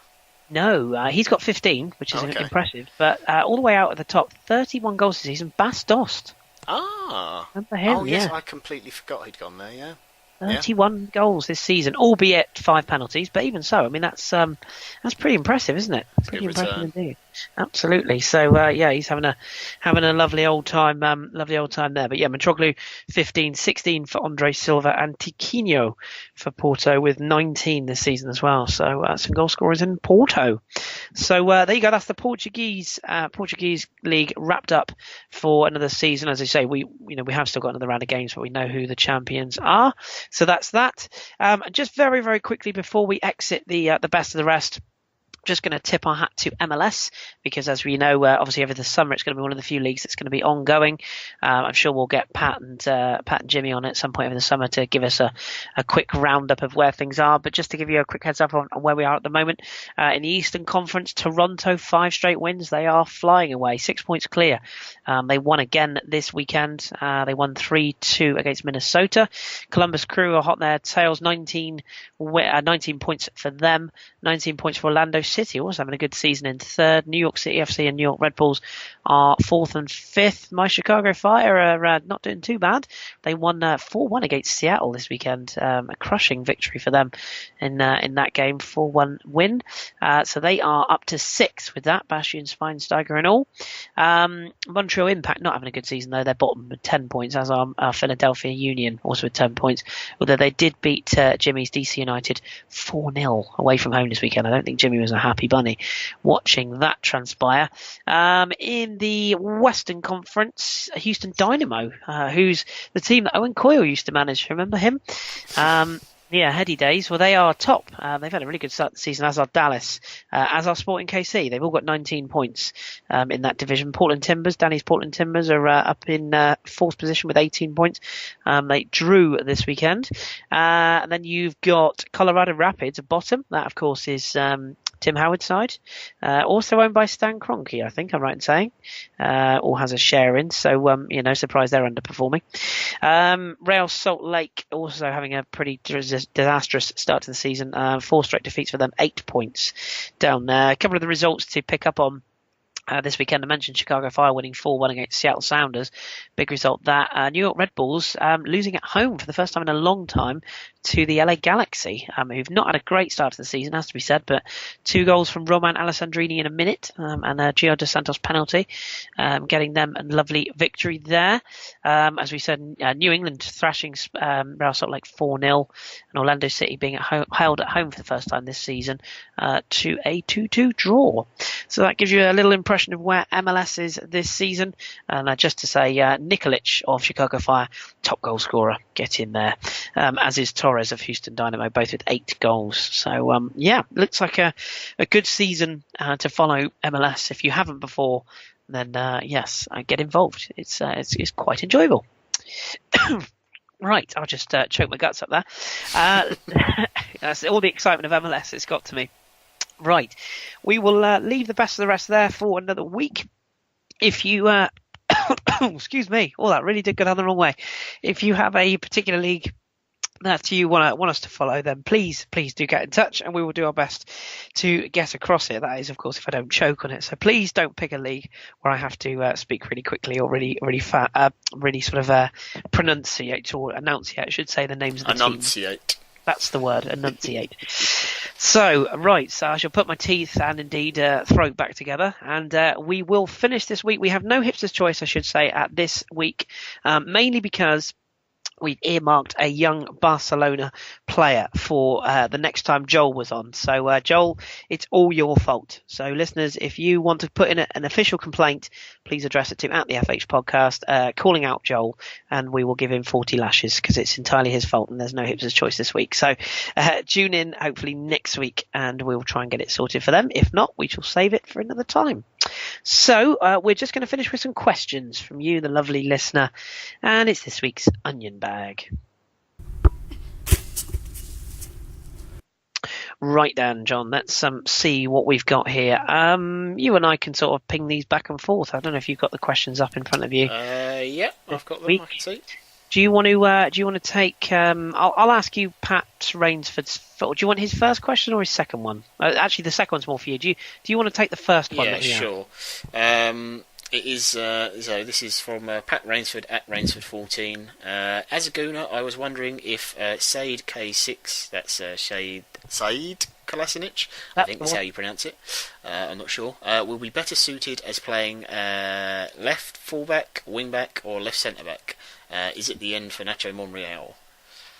No, he's got 15, which is impressive. But all the way out at the top, 31 goals this season, Bas Dost. Remember him? Oh, yes, I completely forgot he'd gone there, yeah. 31 goals this season, albeit 5 penalties, but even so, I mean that's pretty impressive, isn't it? Pretty impressive indeed. Absolutely. So he's having a lovely old time there. But yeah, Mitroglou 15, 16 for Andre Silva and Tiquinho for Porto with 19 this season as well. So some goal scorers in Porto. So there you go. That's the Portuguese league wrapped up for another season. As I say, we have still got another round of games, but we know who the champions are. So that's that. Just very, very quickly before we exit the best of the rest, just going to tip our hat to MLS because, as we know, obviously over the summer it's going to be one of the few leagues that's going to be ongoing. I'm sure we'll get Pat and Jimmy on at some point over the summer to give us a quick roundup of where things are. But just to give you a quick heads up on where we are at the moment, in the Eastern Conference, Toronto 5 straight wins. They are flying away, 6 points clear. They won again this weekend. They won 3-2 against Minnesota. Columbus Crew are hot there. Tails 19 points for them, 19 points for Orlando City, also having a good season in third. New York City FC and New York Red Bulls are 4th and 5th. My Chicago Fire are not doing too bad. They won 4-1 against Seattle this weekend. A crushing victory for them in that game, 4-1 win. So they are up to 6th with that, Bastia and Schweinsteiger and all. Montreal Impact not having a good season though. They're bottom with 10 points, as are Philadelphia Union also with 10 points. Although they did beat Jimmy's DC United 4-0 away from home this weekend. I don't think Jimmy was a happy bunny watching that transpire. In the Western Conference, Houston Dynamo, who's the team that Owen Coyle used to manage. Remember him? Heady days. Well, they are top. They've had a really good start to the season, as are Dallas, as are Sporting KC. They've all got 19 points in that division. Danny's Portland Timbers are up in 4th position with 18 points. They drew this weekend. And then you've got Colorado Rapids at bottom. That, of course, is Tim Howard's side, also owned by Stan Kroenke, I think I'm right in saying, or has a share in. So, no surprise they're underperforming. Real Salt Lake also having a pretty disastrous start to the season. 4 straight defeats for them, 8 points down there. A couple of the results to pick up on. This weekend, I mentioned Chicago Fire winning 4-1 against Seattle Sounders. Big result that. New York Red Bulls losing at home for the first time in a long time to the LA Galaxy, who've not had a great start to the season, has to be said, but 2 goals from Roman Alessandrini in a minute and a Gio Dos Santos penalty, getting them a lovely victory there. As we said, New England thrashing Real Salt Lake 4-0 and Orlando City being held at home for the first time this season to a 2-2 draw. So that gives you a little impression of where MLS is this season. And just to say, Nikolic of Chicago Fire, top goal scorer, get in there, as is Torres of Houston Dynamo, both with 8 goals. So, looks like a good season to follow MLS. If you haven't before, then yes, get involved. It's quite enjoyable. Right, I'll just choke my guts up there. That's all the excitement of MLS has got to me. Right, we will leave the best of the rest there for another week. If you, excuse me, that really did go down the wrong way. If you have a particular league that you want us to follow, then please do get in touch, and we will do our best to get across it. That is, of course, if I don't choke on it. So please don't pick a league where I have to speak really quickly or really sort of pronunciate or enunciate, I should say, the names of the Enunciate. team. That's the word, enunciate. So I shall put my teeth and indeed throat back together, and we will finish this week. We have no hipster's choice, I should say, at this week, mainly because we've earmarked a young Barcelona player for the next time Joel was on. So, Joel, it's all your fault. So, listeners, if you want to put in an official complaint, please address it to @the FH podcast, calling out Joel, and we will give him 40 lashes because it's entirely his fault and there's no hipster's choice this week. So, tune in hopefully next week and we'll try and get it sorted for them. If not, we shall save it for another time. So, we're just going to finish with some questions from you, the lovely listener, and it's this week's Onion Bag. Right then, John, let's see what we've got here. You and I can sort of ping these back and forth. I don't know if you've got the questions up in front of you. Yeah, I've got them. I can see. Do you want to take? I'll ask you Pat Rainsford's. Do you want his first question or his second one? Actually, the second one's more for you. Do you want to take the first one? Yeah, sure. It is. So this is from Pat Rainsford @Rainsford14. As a Gooner, I was wondering if Said K6. That's Said Kolasinac. I think that's how you pronounce it. I'm not sure. Will be better suited as playing left fullback, wing back, or left centre back. Is it the end for Nacho Monreal?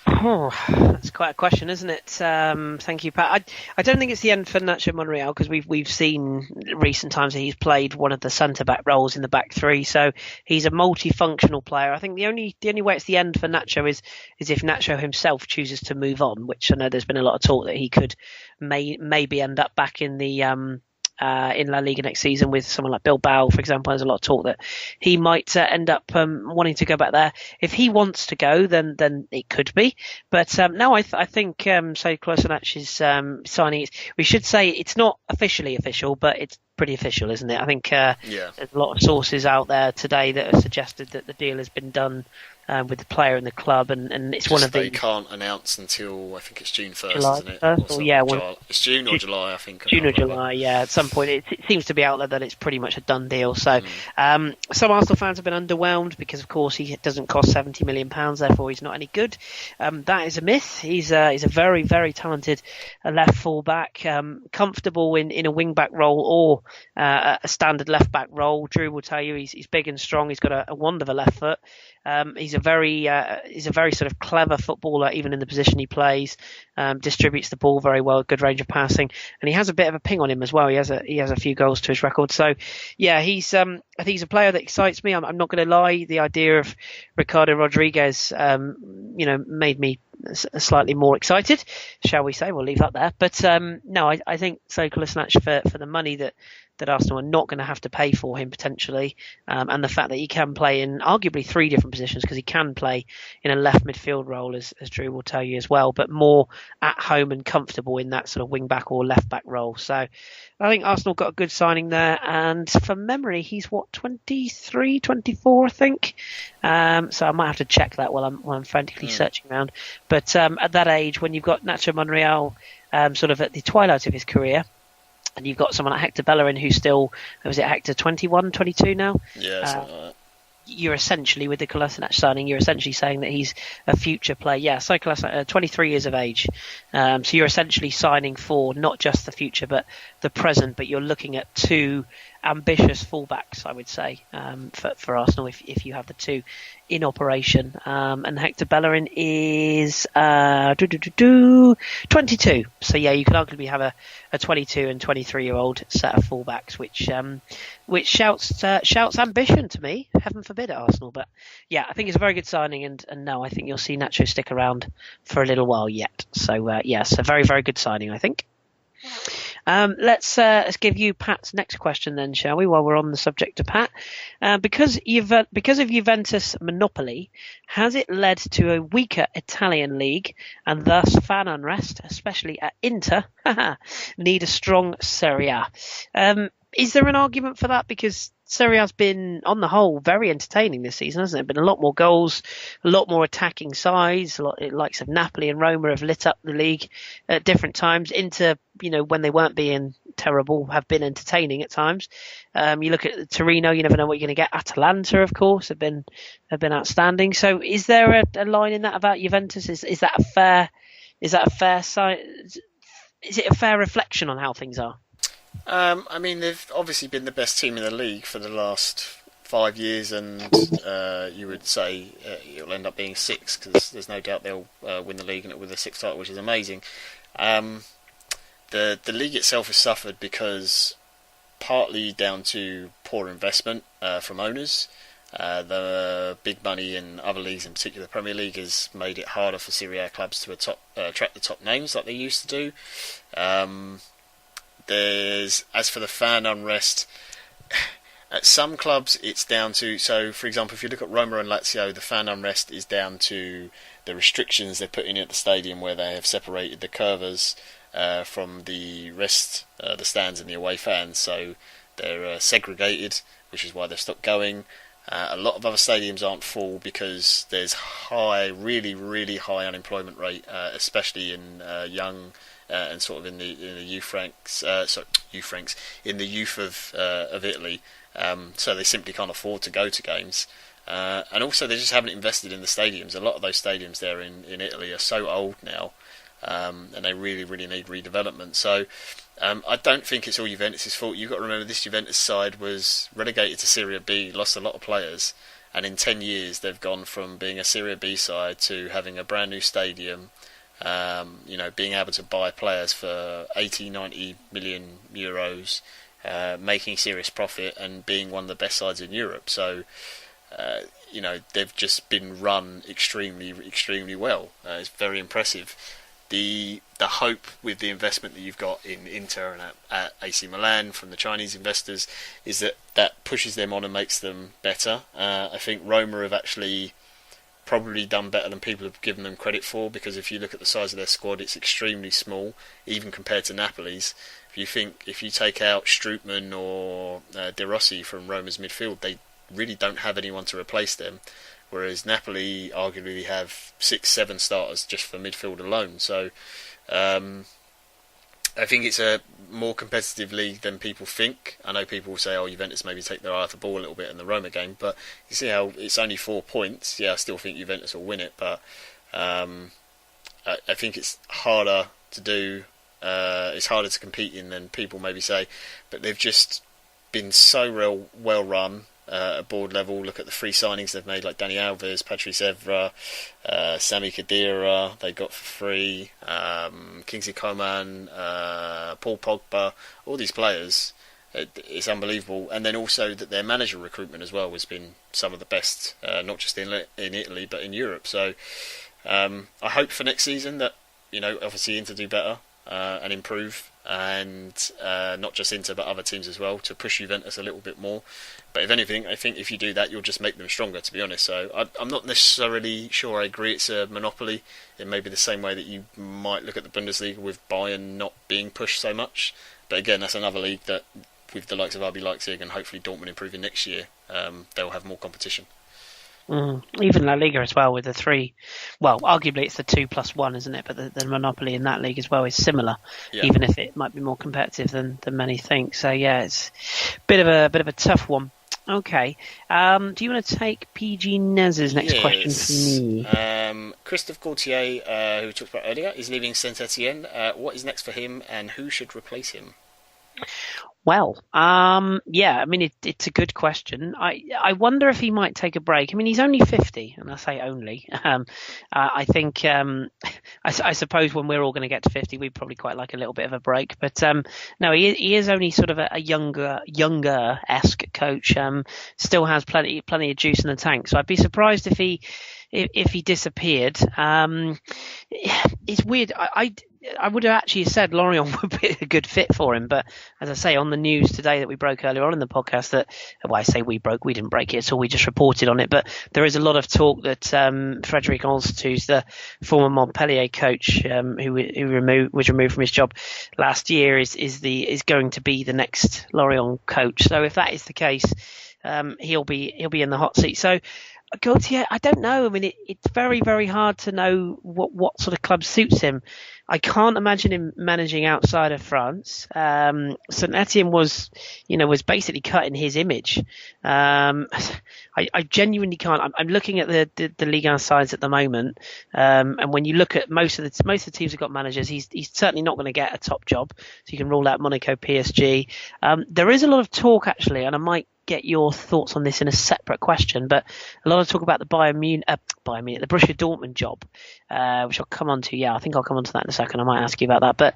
Oh, that's quite a question, isn't it? Thank you, Pat. I don't think it's the end for Nacho Monreal because we've seen recent times that he's played one of the centre back roles in the back three, so he's a multifunctional player. I think the only way it's the end for Nacho is if Nacho himself chooses to move on, which I know there's been a lot of talk that he could maybe end up back in the in La Liga next season with someone like Bilbao, for example. There's a lot of talk that he might end up wanting to go back there. If he wants to go, then it could be. But no, I think so Kolasinac's signing. We should say it's not officially official, but it's pretty official, isn't it? I think there's a lot of sources out there today that have suggested that the deal has been done with the player and the club, and it's one of the... They can't announce until, I think it's June 1st, July, isn't it? 1st, or yeah, it's June or July, I think. June or July, yeah. At some point, it seems to be out there that it's pretty much a done deal. So some Arsenal fans have been underwhelmed because, of course, he doesn't cost £70 million, therefore he's not any good. That is a myth. He's a very, very talented left full-back, comfortable in a wing-back role or a standard left-back role. Drew will tell you he's big and strong. He's got a wand of a left foot. He's a very sort of clever footballer, even in the position he plays. Distributes the ball very well, good range of passing, and he has a bit of a ping on him as well. He has a few goals to his record. So, yeah, I think he's a player that excites me. I'm not going to lie. The idea of Ricardo Rodriguez, made me slightly more excited, shall we say? We'll leave that there. But no, I think so Kolasinac for the money that Arsenal are not going to have to pay for him potentially, and the fact that he can play in arguably three different positions, because he can play in a left midfield role, as Drew will tell you as well, but more at home and comfortable in that sort of wing back or left back role. So I think Arsenal got a good signing there, and from memory he's 23, 24 I think, so I might have to check that while I'm frantically searching around. But at that age, when you've got Nacho Monreal sort of at the twilight of his career, and you've got someone like Hector Bellerin who's still, was it Hector 21, 22 now? Yeah, something like that. You're essentially, with the Kolasinac signing, you're essentially saying that he's a future player. Yeah, so Kolasinac, 23 years of age. So you're essentially signing for not just the future, but the present. But you're looking at two ambitious fullbacks, I would say, for Arsenal, if you have the two in operation. And Hector Bellerin is 22. So yeah, you can arguably have a 22 and 23-year-old set of fullbacks, which shouts ambition to me. Heaven forbid at Arsenal. But yeah, I think it's a very good signing, and no, I think you'll see Nacho stick around for a little while yet. So yes, a very, very good signing, I think. Let's give you Pat's next question then, shall we, while we're on the subject of Pat. Because of Juventus monopoly, has it led to a weaker Italian league and thus fan unrest, especially at Inter, need a strong SerieA? Is there an argument for that? Because Serie A's been, on the whole, very entertaining this season, hasn't it? Been a lot more goals, a lot more attacking sides. Likes of Napoli and Roma have lit up the league at different times. Inter, when they weren't being terrible, have been entertaining at times. You look at Torino, you never know what you're going to get. Atalanta, of course, have been outstanding. So, is there a line in that about Juventus? Is that a fair? Is that a fair side? Is it a fair reflection on how things are? I mean, they've obviously been the best team in the league for the last 5 years, and you would say it'll end up being 6 because there's no doubt they'll win the league and it'll win the 6th title, which is amazing. The league itself has suffered because partly down to poor investment from owners. The big money in other leagues, in particular the Premier League, has made it harder for SerieA clubs to attract the top names like they used to do. As for the fan unrest, at some clubs it's down to, so for example, if you look at Roma and Lazio, the fan unrest is down to the restrictions they're putting in at the stadium, where they have separated the curvers from the rest, the stands and the away fans, so they're segregated, which is why they've stopped going. A lot of other stadiums aren't full because there's really, really high unemployment rate, especially in young and sort of in the youth ranks, in the youth of Italy. So they simply can't afford to go to games, and also they just haven't invested in the stadiums. A lot of those stadiums there in Italy are so old now, and they really, really need redevelopment. So I don't think it's all Juventus' fault. You've got to remember this Juventus side was relegated to Serie B, lost a lot of players, and in 10 years they've gone from being a Serie B side to having a brand new stadium. Being able to buy players for 80-90 million euros, making serious profit and being one of the best sides in Europe. So, they've just been run extremely, extremely well. It's very impressive. The hope with the investment that you've got in Inter and at AC Milan from the Chinese investors is that pushes them on and makes them better. I think Roma have actually probably done better than people have given them credit for, because if you look at the size of their squad, it's extremely small, even compared to Napoli's. If you take out Strootman or De Rossi from Roma's midfield, they really don't have anyone to replace them, whereas Napoli arguably have 6-7 starters just for midfield alone. So I think it's a more competitive league than people think. I know people will say, Juventus maybe take their eye off the ball a little bit in the Roma game, but you see how it's only 4 points. Yeah, I still think Juventus will win it, but I think it's harder to do. It's harder to compete in than people maybe say, but they've just been so well run. At board level, look at the free signings they've made, like Dani Alves, Patrice Evra, Sami Khedira, they got for free, Kingsley Coman, Paul Pogba, all these players. It's unbelievable. And then also that their manager recruitment as well has been some of the best, not just in Italy but in Europe. So I hope for next season that, obviously Inter do better and improve, and not just Inter but other teams as well, to push Juventus a little bit more. But if anything, I think if you do that, you'll just make them stronger, to be honest. So I'm not necessarily sure I agree it's a monopoly. It may be the same way that you might look at the Bundesliga with Bayern not being pushed so much. But again, that's another league that, with the likes of RB Leipzig and hopefully Dortmund improving next year, they'll have more competition. Even LaLiga as well, with the 3. Well, arguably it's the 2+1, isn't it? But the monopoly in that league as well is similar, even if it might be more competitive than many think. So yeah, it's a bit of a tough one. Okay. Do you want to take PG Nez's next question from me? Christophe Gaultier, who we talked about earlier, is leaving Saint-Etienne. What is next for him, and who should replace him? Well, yeah, I mean, it's a good question. I wonder if he might take a break. I mean, he's only 50, and I say only. I think, I suppose when we're all going to get to 50, we'd probably quite like a little bit of a break. But no, he is only sort of a younger-esque coach. Still has plenty of juice in the tank. So I'd be surprised if he disappeared. It's weird. I would have actually said Lorient would be a good fit for him, but as I say, on the news today that we broke earlier on in the podcast, that, well, I say we didn't break it, so we just reported on it, but there is a lot of talk that Frédéric Holst, who's the former Montpellier coach, who was removed from his job last year, is going to be the next Lorient coach. So if that is the case, he'll be in the hot seat. So Gaultier, I don't know. I mean, it's very, very hard to know what sort of club suits him. I can't imagine him managing outside of France. Saint Etienne was basically cut in his image. I genuinely can't. I'm looking at the Ligue 1 sides at the moment, and when you look at most of the teams have got managers, he's certainly not going to get a top job. So you can rule out Monaco, PSG. There is a lot of talk actually, and I might get your thoughts on this in a separate question, but a lot of talk about the the Borussia Dortmund job, which I'll come on to. Yeah, I think I'll come on to that in a second. I might ask you about that, but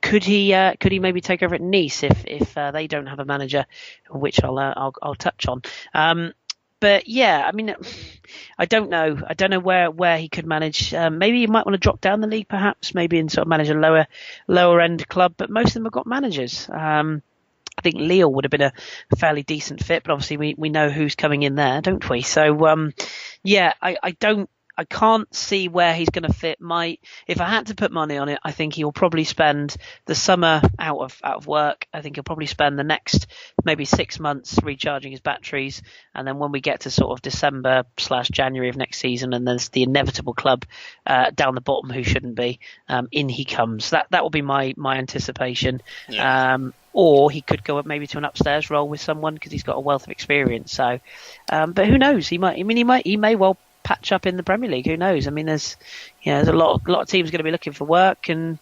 could he maybe take over at Nice if they don't have a manager, which I'll touch on. But yeah, I mean, I don't know. I don't know where he could manage. Maybe he might want to drop down the league, perhaps, maybe and sort of manage a lower end club. But most of them have got managers. I think Lille would have been a fairly decent fit, but obviously we know who's coming in there, don't we? So yeah, I can't see where he's going to fit. If I had to put money on it, I think he'll probably spend the summer out of work. I think he'll probably spend the next maybe 6 months recharging his batteries, and then when we get to sort of December/January of next season, and there's the inevitable club down the bottom who shouldn't be, in he comes. That will be my anticipation. Yeah. Or he could go up maybe to an upstairs role with someone because he's got a wealth of experience. So, but who knows? He may well patch up in the Premier League. Who knows? I mean, there's a lot of teams going to be looking for work, and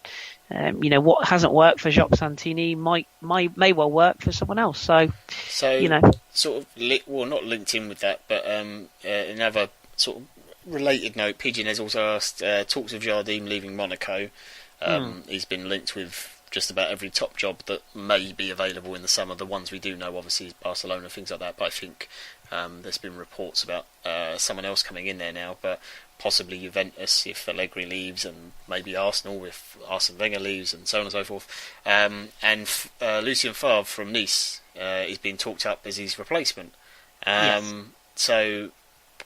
what hasn't worked for Jacques Santini may well work for someone else. So sort of not linked in with that, but another sort of related note. Pigeon has also asked talks of Jardim leaving Monaco. He's been linked with just about every top job that may be available in the summer. The ones we do know, obviously, is Barcelona, things like that. But I think there's been reports about someone else coming in there now, but possibly Juventus if Allegri leaves, and maybe Arsenal if Arsene Wenger leaves, and so on and so forth. And Lucien Favre from Nice is being talked up as his replacement. Yes. So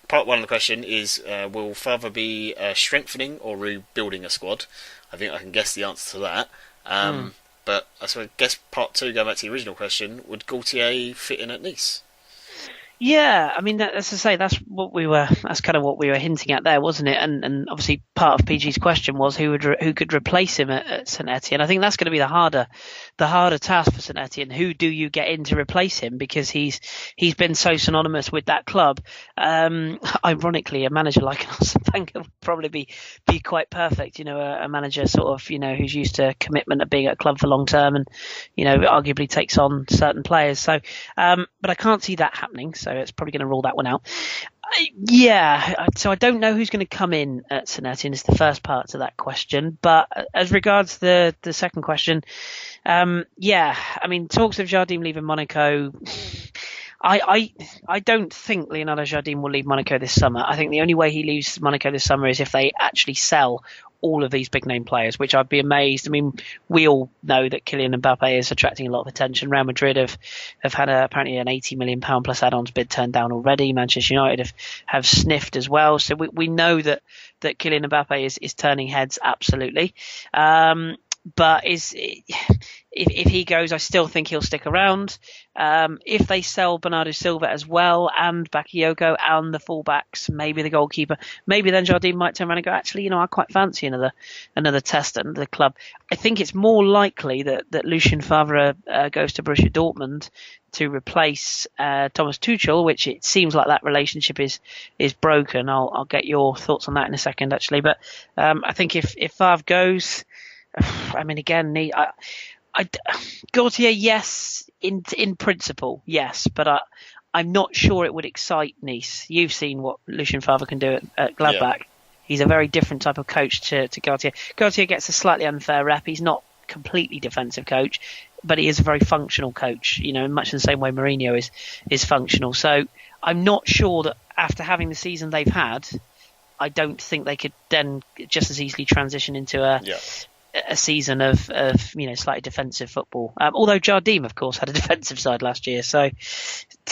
part one of the question is, will Favre be strengthening or rebuilding a squad? I think I can guess the answer to that. But I guess part two, going back to the original question, would Gaultier fit in at Nice? Yeah, I mean, that's to say, that's kind of what we were hinting at there, wasn't it? And obviously part of PG's question was who could replace him at St Etienne. I think that's going to be the harder task for St Etienne. Who do you get in to replace him? Because he's been so synonymous with that club. Ironically, a manager like Arsene Wenger would probably be quite perfect. A manager sort of, who's used to commitment of being at a club for long term, and arguably takes on certain players. So, but I can't see that happening. So it's probably going to rule that one out. So I don't know who's going to come in at St Etienne is the first part to that question. But as regards the second question, I mean, talks of Jardim leaving Monaco, I don't think Leonardo Jardim will leave Monaco this summer. I think the only way he leaves Monaco this summer is if they actually sell all of these big name players, which I'd be amazed. I mean, we all know that Kylian Mbappe is attracting a lot of attention. Real Madrid have had apparently an £80 million plus add-ons bid turned down already. Manchester United have sniffed as well. So we know that Kylian Mbappe is turning heads, absolutely. But if he goes, I still think he'll stick around. If they sell Bernardo Silva as well, and Bakayoko and the fullbacks, maybe the goalkeeper, maybe then Jardim might turn around and go, actually, I quite fancy another test at the club. I think it's more likely that Lucien Favre goes to Borussia Dortmund to replace Thomas Tuchel, which it seems like that relationship is broken. I'll get your thoughts on that in a second, actually. But I think if Favre goes, I mean, again, Gaultier, yes, in principle, yes, but I'm not sure it would excite Nice. You've seen what Lucien Favre can do at Gladbach. Yeah. He's a very different type of coach to Gaultier. Gaultier gets a slightly unfair rep. He's not completely defensive coach, but he is a very functional coach, in much the same way Mourinho is functional. So I'm not sure that after having the season they've had, I don't think they could then just as easily transition into a season of slightly defensive football. Although Jardim, of course, had a defensive side last year, so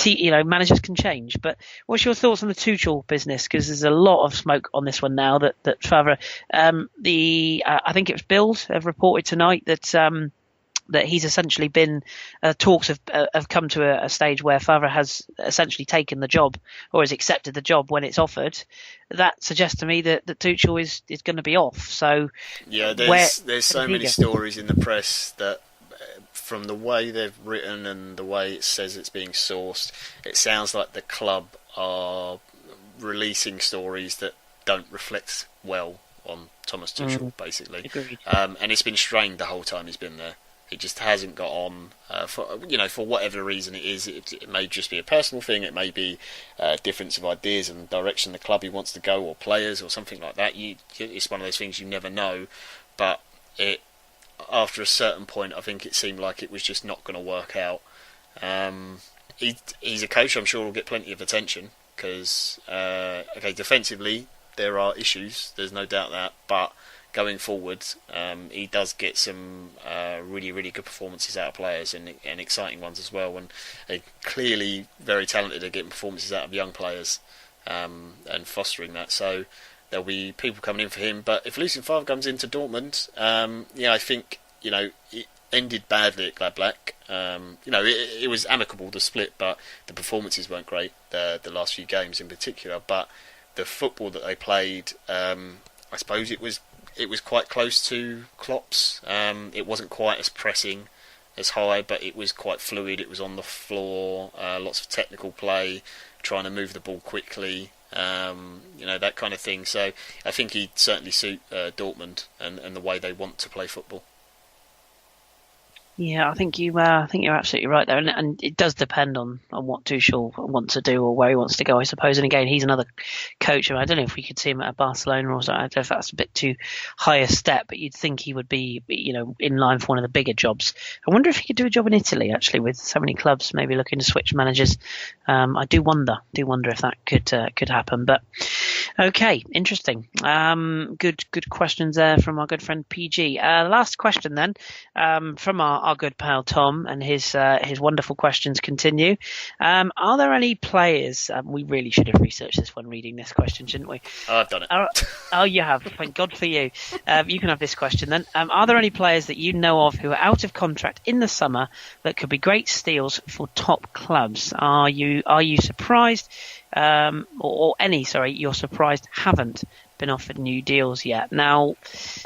managers can change. But what's your thoughts on the Tuchel business? Because there's a lot of smoke on this one now that Favre, I think it was Bild have reported tonight that he's essentially been talks have come to a stage where Favre has essentially taken the job or has accepted the job when it's offered. That suggests to me that Tuchel is going to be off. So yeah, there's so many stories in the press that from the way they've written and the way it says it's being sourced, it sounds like the club are releasing stories that don't reflect well on Thomas Tuchel, basically. And it's been strained the whole time he's been there. It just hasn't got on for whatever reason it is. It may just be a personal thing. It may be a difference of ideas and direction the club he wants to go, or players, or something like that. It's one of those things you never know. But after a certain point, I think it seemed like it was just not going to work out. He's a coach. I'm sure will get plenty of attention because defensively there are issues. There's no doubt that, but going forward, he does get some really, really good performances out of players and exciting ones as well. And they're clearly very talented at getting performances out of young players and fostering that. So there'll be people coming in for him. But if Lucien Favre comes into Dortmund, I think it ended badly at Gladbach. It was amicable, the split, but the performances weren't great. The last few games in particular, but the football that they played, I suppose it was quite close to Klopp's. It wasn't quite as pressing, as high, but it was quite fluid. It was on the floor, lots of technical play, trying to move the ball quickly, that kind of thing. So I think he'd certainly suit Dortmund and the way they want to play football. Yeah, I think you're absolutely right there, and it does depend on what Tuchel wants to do or where he wants to go, I suppose. And again, he's another coach. I don't know if we could see him at Barcelona or something. I don't know if that's a bit too high a step, but you'd think he would be, in line for one of the bigger jobs. I wonder if he could do a job in Italy, actually, with so many clubs maybe looking to switch managers. I do wonder if that could happen. But okay, interesting. Good questions there from our good friend PG. Last question then, from our good pal Tom, and his wonderful questions continue. Are there any players? We really should have researched this when reading this question, shouldn't we? Oh, I've done it. Oh, you have. Thank God for you. You can have this question then. Are there any players that you know of who are out of contract in the summer that could be great steals for top clubs? Are you surprised, you're surprised haven't been offered new deals yet? Now,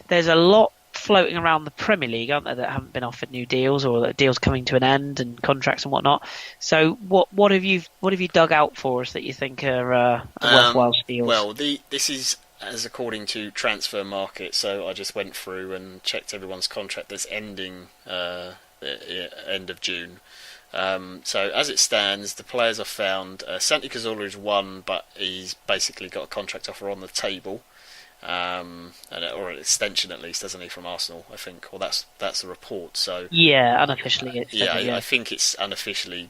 there's a lot floating around the Premier League, aren't there, that haven't been offered new deals, or that deals coming to an end and contracts and whatnot. So what have you dug out for us that you think are worthwhile steals? Well, this is as according to Transfer Market. So I just went through and checked everyone's contract that's ending end of June. So as it stands, the players are found. Santi Cazorla is one, but he's basically got a contract offer on the table. Or an extension at least, doesn't he, from Arsenal? I think, or that's the report. So yeah, unofficially, I think it's unofficially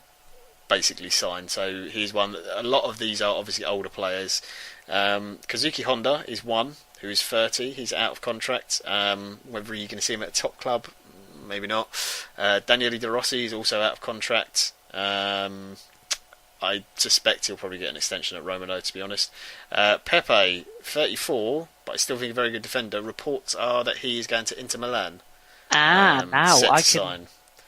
basically signed. So he's one. A lot of these are obviously older players. Kazuki Honda is one who is 30. He's out of contract. Whether you're going to see him at a top club, maybe not. Daniele De Rossi is also out of contract. I suspect he'll probably get an extension at Roma, though, to be honest. Pepe, 34, but I still think a very good defender. Reports are that he is going to Inter Milan.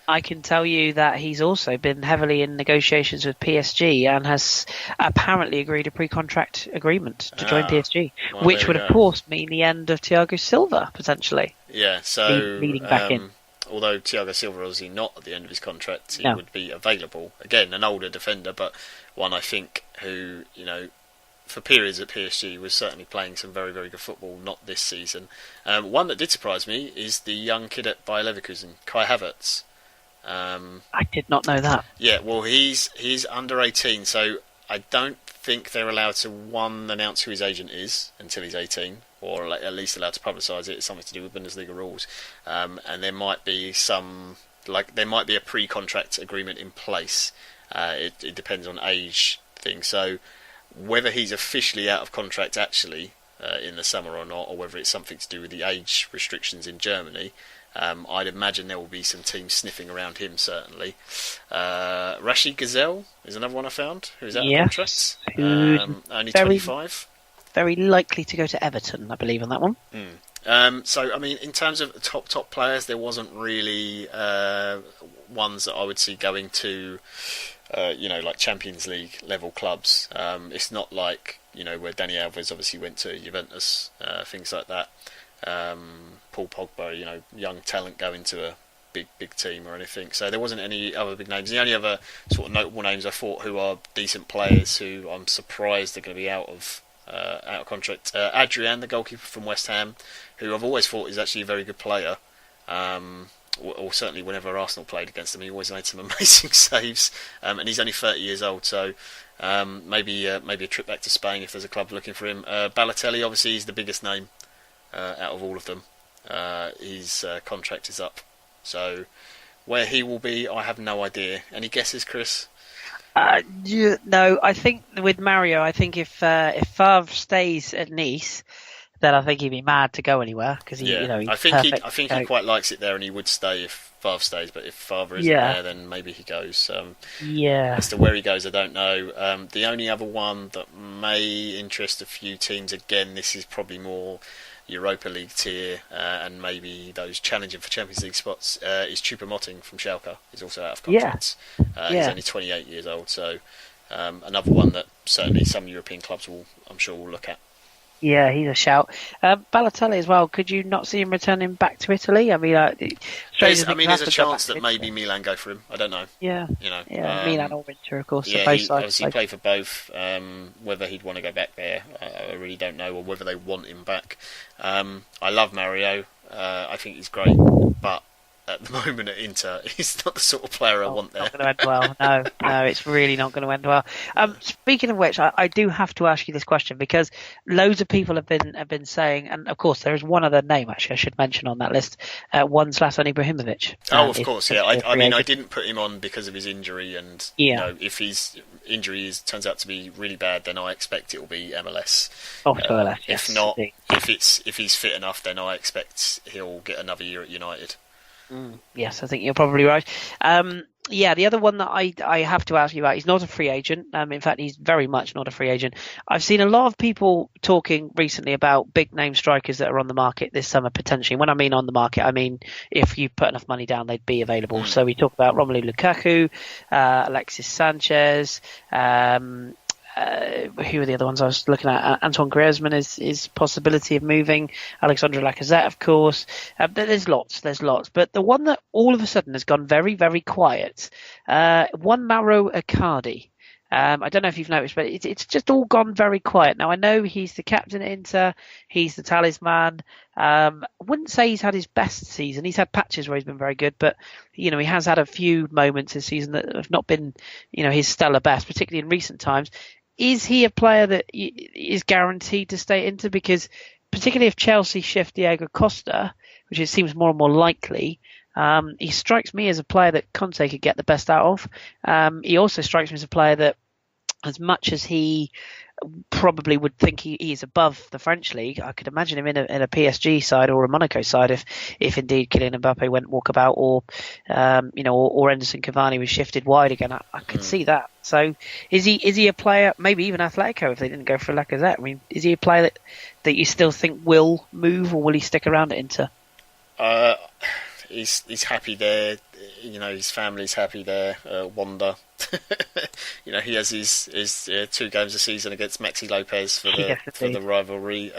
I can tell you that he's also been heavily in negotiations with PSG and has apparently agreed a pre-contract agreement to join PSG, which would, of course, mean the end of Thiago Silva, potentially. Yeah, so leading back in. Although Thiago Silva is obviously not at the end of his contract, he would be available. Again, an older defender, but one I think who, for periods at PSG was certainly playing some very, very good football, not this season. One that did surprise me is the young kid at Bayer Leverkusen, Kai Havertz. I did not know that. Yeah, well, he's under 18, so I don't think they're allowed to, announce who his agent is until he's 18. Or at least allowed to publicise it. It's something to do with Bundesliga rules, and there might be a pre-contract agreement in place. It depends on age thing. So whether he's officially out of contract, actually, in the summer or not, or whether it's something to do with the age restrictions in Germany. I'd imagine there will be some teams sniffing around him, certainly. Rashid Gazelle is another one I found, who's out of contract. Only 25. Very likely to go to Everton, I believe, on that one. So, I mean, in terms of top players, there wasn't really ones that I would see going to, like Champions League level clubs. It's not like, where Dani Alves obviously went to Juventus, things like that. Paul Pogba, young talent going to a big team or anything. So there wasn't any other big names. The only other sort of notable names I thought who are decent players who I'm surprised are going to be out of contract. Adrian, the goalkeeper from West Ham, who I've always thought is actually a very good player. Or certainly whenever Arsenal played against him, he always made some amazing saves. And he's only 30 years old, so maybe a trip back to Spain if there's a club looking for him. Balotelli, obviously, is the biggest name out of all of them. His contract is up, so where he will be, I have no idea. Any guesses, Chris? No, I think with Mario, I think if Favre stays at Nice, then I think he'd be mad to go anywhere because he's I think he quite likes it there, and he would stay if Favre stays. But if Favre isn't there, then maybe he goes. As to where he goes, I don't know. The only other one that may interest a few teams, again, this is probably more Europa League tier and maybe those challenging for Champions League spots, is Choupo-Moting from Schalke. He's also out of contract. He's only 28 years old, so another one that certainly some European clubs I'm sure will look at. Yeah, he's a shout. Balotelli as well. Could you not see him returning back to Italy? I mean, there's a chance that maybe Milan go for him. I don't know. Milan or Inter, of course. He obviously played for both. Whether he'd want to go back there, I really don't know, or whether they want him back. I love Mario. I think he's great, but at the moment at Inter, he's not the sort of player I want there. Not going to end well. No, it's really not going to end well. Speaking of which, I do have to ask you this question because loads of people have been saying, and of course there is one other name actually I should mention on that list. One Zlatan Ibrahimovic. Of course, yeah. I mean, I didn't put him on because of his injury, and if his injury turns out to be really bad, then I expect it will be MLS. MLS. If not, if he's fit enough, then I expect he'll get another year at United. Yes, I think you're probably right. The other one that I have to ask you about, he's not a free agent. In fact, he's very much not a free agent. I've seen a lot of people talking recently about big name strikers that are on the market this summer potentially. When I mean on the market, I mean if you put enough money down, they'd be available. So we talk about Romelu Lukaku, Alexis Sanchez, who are the other ones I was looking at? Antoine Griezmann is possibility of moving. Alexandre Lacazette, of course. There's lots. But the one that all of a sudden has gone very, very quiet, one Mauro Icardi. I don't know if you've noticed, but it's just all gone very quiet. Now, I know he's the captain at Inter. He's the talisman. I wouldn't say he's had his best season. He's had patches where he's been very good, but, he has had a few moments this season that have not been, his stellar best, particularly in recent times. Is he a player that is guaranteed to stay Inter? Because particularly if Chelsea shift Diego Costa, which it seems more and more likely, he strikes me as a player that Conte could get the best out of. He also strikes me as a player that, as much as he probably would think he's above the French league, I could imagine him in a PSG side or a Monaco side if indeed Kylian Mbappe went walkabout or Anderson Cavani was shifted wide again. I could see that. So is he a player, maybe even Atletico if they didn't go for Lacazette? I mean, is he a player that you still think will move, or will he stick around at Inter? He's happy there. His family's happy there. Wanda. He has his 2 games a season against Maxi Lopez for the rivalry.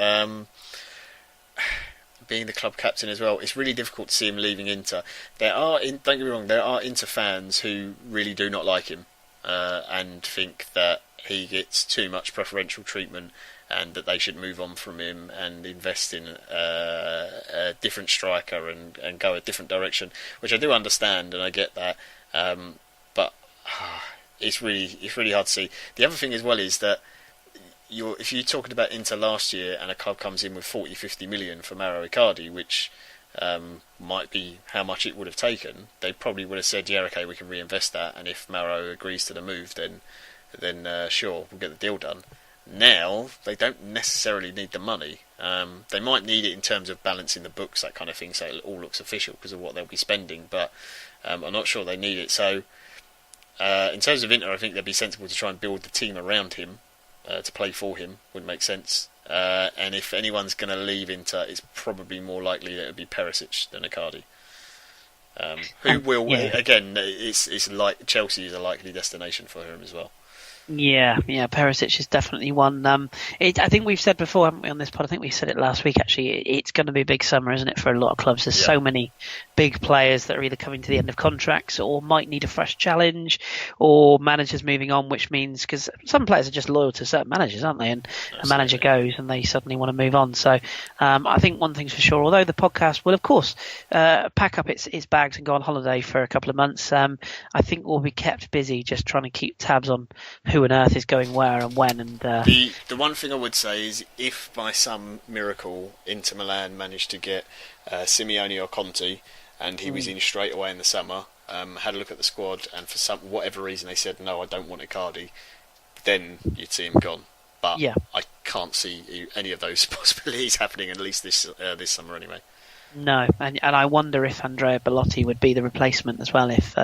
Being the club captain as well, it's really difficult to see him leaving Inter. Don't get me wrong, there are Inter fans who really do not like him and think that he gets too much preferential treatment and that they should move on from him and invest in a different striker and go a different direction, which I do understand and I get that, but it's really hard to see. The other thing as well is that if you're talking about Inter last year and a club comes in with 40-50 million for Mauro Icardi, which might be how much it would have taken, they probably would have said, yeah, okay, we can reinvest that, and if Mauro agrees to the move, then sure, we'll get the deal done. Now they don't necessarily need the money. They might need it in terms of balancing the books, that kind of thing, so it all looks official because of what they'll be spending. But I'm not sure they need it. So in terms of Inter, I think they'd be sensible to try and build the team around him to play for him. Would make sense. And if anyone's going to leave Inter, it's probably more likely that it would be Perisic than Icardi. Who will again? It's like Chelsea is a likely destination for him as well. Yeah, Perisic is definitely one. I think we've said before, haven't we, on this pod? I think we said it last week, actually. It's going to be a big summer, isn't it, for a lot of clubs? There's so many big players that are either coming to the end of contracts or might need a fresh challenge, or managers moving on, which means, because some players are just loyal to certain managers, aren't they? And a manager goes and they suddenly want to move on. So I think one thing's for sure, although the podcast will, of course, pack up its bags and go on holiday for a couple of months, I think we'll be kept busy just trying to keep tabs on who on earth is going where and when. And the one thing I would say is, if by some miracle Inter Milan managed to get Simeone or Conte, and he was in straight away in the summer, had a look at the squad, and for whatever reason they said, no, I don't want Icardi, then you'd see him gone. But I can't see any of those possibilities happening, at least this summer anyway. No, and I wonder if Andrea Belotti would be the replacement as well. If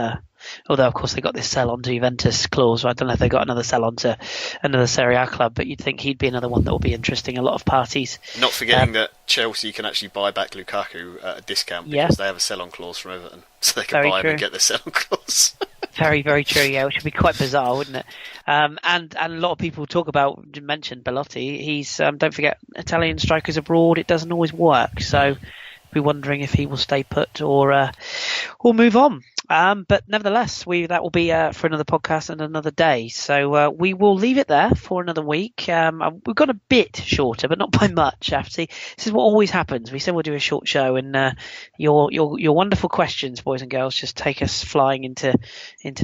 although of course they got this sell on to Juventus clause, I don't know if they got another sell on to another SerieA club, but you'd think he'd be another one that will be interesting. A lot of parties. Not forgetting that Chelsea can actually buy back Lukaku at a discount because they have a sell on clause from Everton, so they can buy him and get the sell on clause. Very, very true. Yeah, which would be quite bizarre, wouldn't it? And a lot of people talk about, you mentioned Belotti. He's don't forget, Italian strikers abroad. It doesn't always work, so. Be wondering if he will stay put or move on. But nevertheless, that will be for another podcast and another day. So we will leave it there for another week. We've got a bit shorter, but not by much. I have to say, this is what always happens. We said we'll do a short show, and your wonderful questions, boys and girls, just take us flying into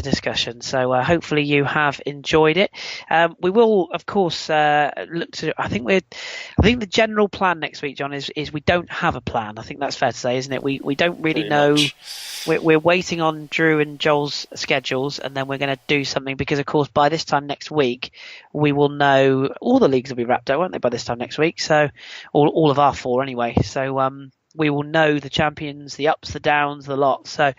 discussion. So hopefully you have enjoyed it. We will, of course, look to. I think the general plan next week, John, is we don't have a plan. I think that's fair to say, isn't it? We don't really know. We're waiting on Drew and Joel's schedules, and then we're going to do something, because of course by this time next week we will know all the leagues will be wrapped up, won't they, by this time next week? So all of our four anyway. So we will know the champions, the ups, the downs, the lot. So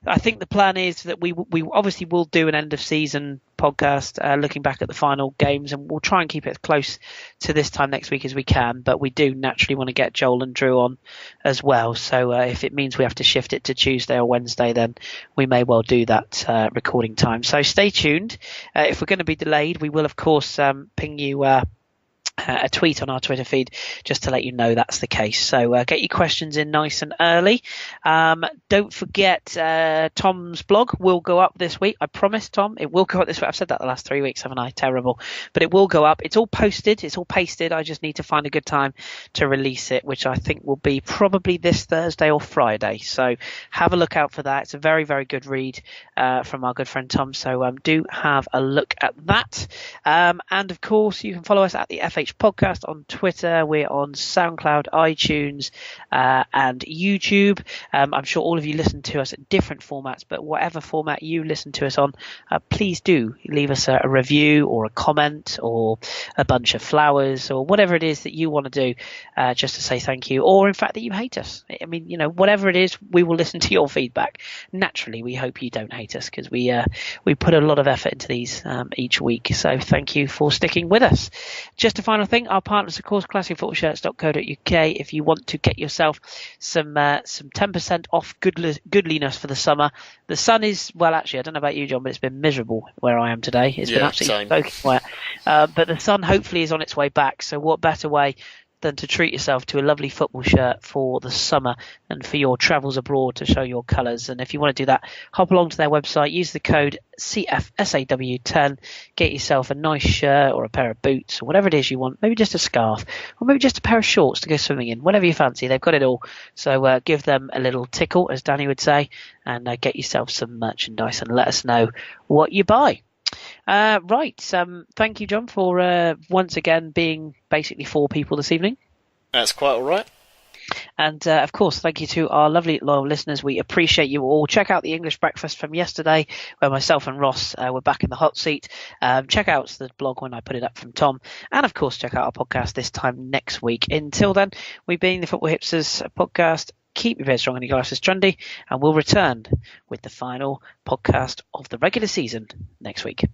I think the plan is that we obviously will do an end of season podcast looking back at the final games, and we'll try and keep it close to this time next week as we can, but we do naturally want to get Joel and Drew on as well. So if it means we have to shift it to Tuesday or Wednesday, then we may well do that recording time. So stay tuned. If we're going to be delayed, we will of course ping you a tweet on our Twitter feed just to let you know that's the case. So get your questions in nice and early. Don't forget, Tom's blog will go up this week. I promise, Tom, it will go up this week. I've said that the last 3 weeks, haven't I? Terrible. But it will go up. It's all posted. It's all pasted. I just need to find a good time to release it, which I think will be probably this Thursday or Friday. So have a look out for that. It's a very, very good read from our good friend Tom. So do have a look at that. And of course, you can follow us at the FH Podcast on Twitter. We're on SoundCloud, iTunes, and YouTube. I'm sure all of you listen to us at different formats, but whatever format you listen to us on, please do leave us a review or a comment or a bunch of flowers or whatever it is that you want to do, just to say thank you, or in fact that you hate us. I mean, whatever it is, we will listen to your feedback. Naturally, we hope you don't hate us, because we put a lot of effort into these each week. So thank you for sticking with us. Just a final thing, our partners, of course, classicfootballshirts.co.uk. If you want to get yourself some 10% off goodliness for the summer. The sun is, well, actually, I don't know about you, John, but it's been miserable where I am today. It's been absolutely soaking wet. But the sun hopefully is on its way back. So what better way than to treat yourself to a lovely football shirt for the summer and for your travels abroad to show your colours. And if you want to do that, hop along to their website, use the code CFSAW10, get yourself a nice shirt or a pair of boots or whatever it is you want, maybe just a scarf or maybe just a pair of shorts to go swimming in, whatever you fancy. They've got it all. So give them a little tickle, as Danny would say, and get yourself some merchandise and let us know what you buy. Right. Thank you, John, for once again being basically four people this evening. That's quite all right. And of course, thank you to our lovely loyal listeners. We appreciate you all. Check out the English breakfast from yesterday, where myself and Ross were back in the hot seat. Check out the blog when I put it up from Tom, and of course, check out our podcast this time next week. Until then, we've been the Football Hipsters podcast. Keep your head strong and your glasses trendy, and we'll return with the final podcast of the regular season next week.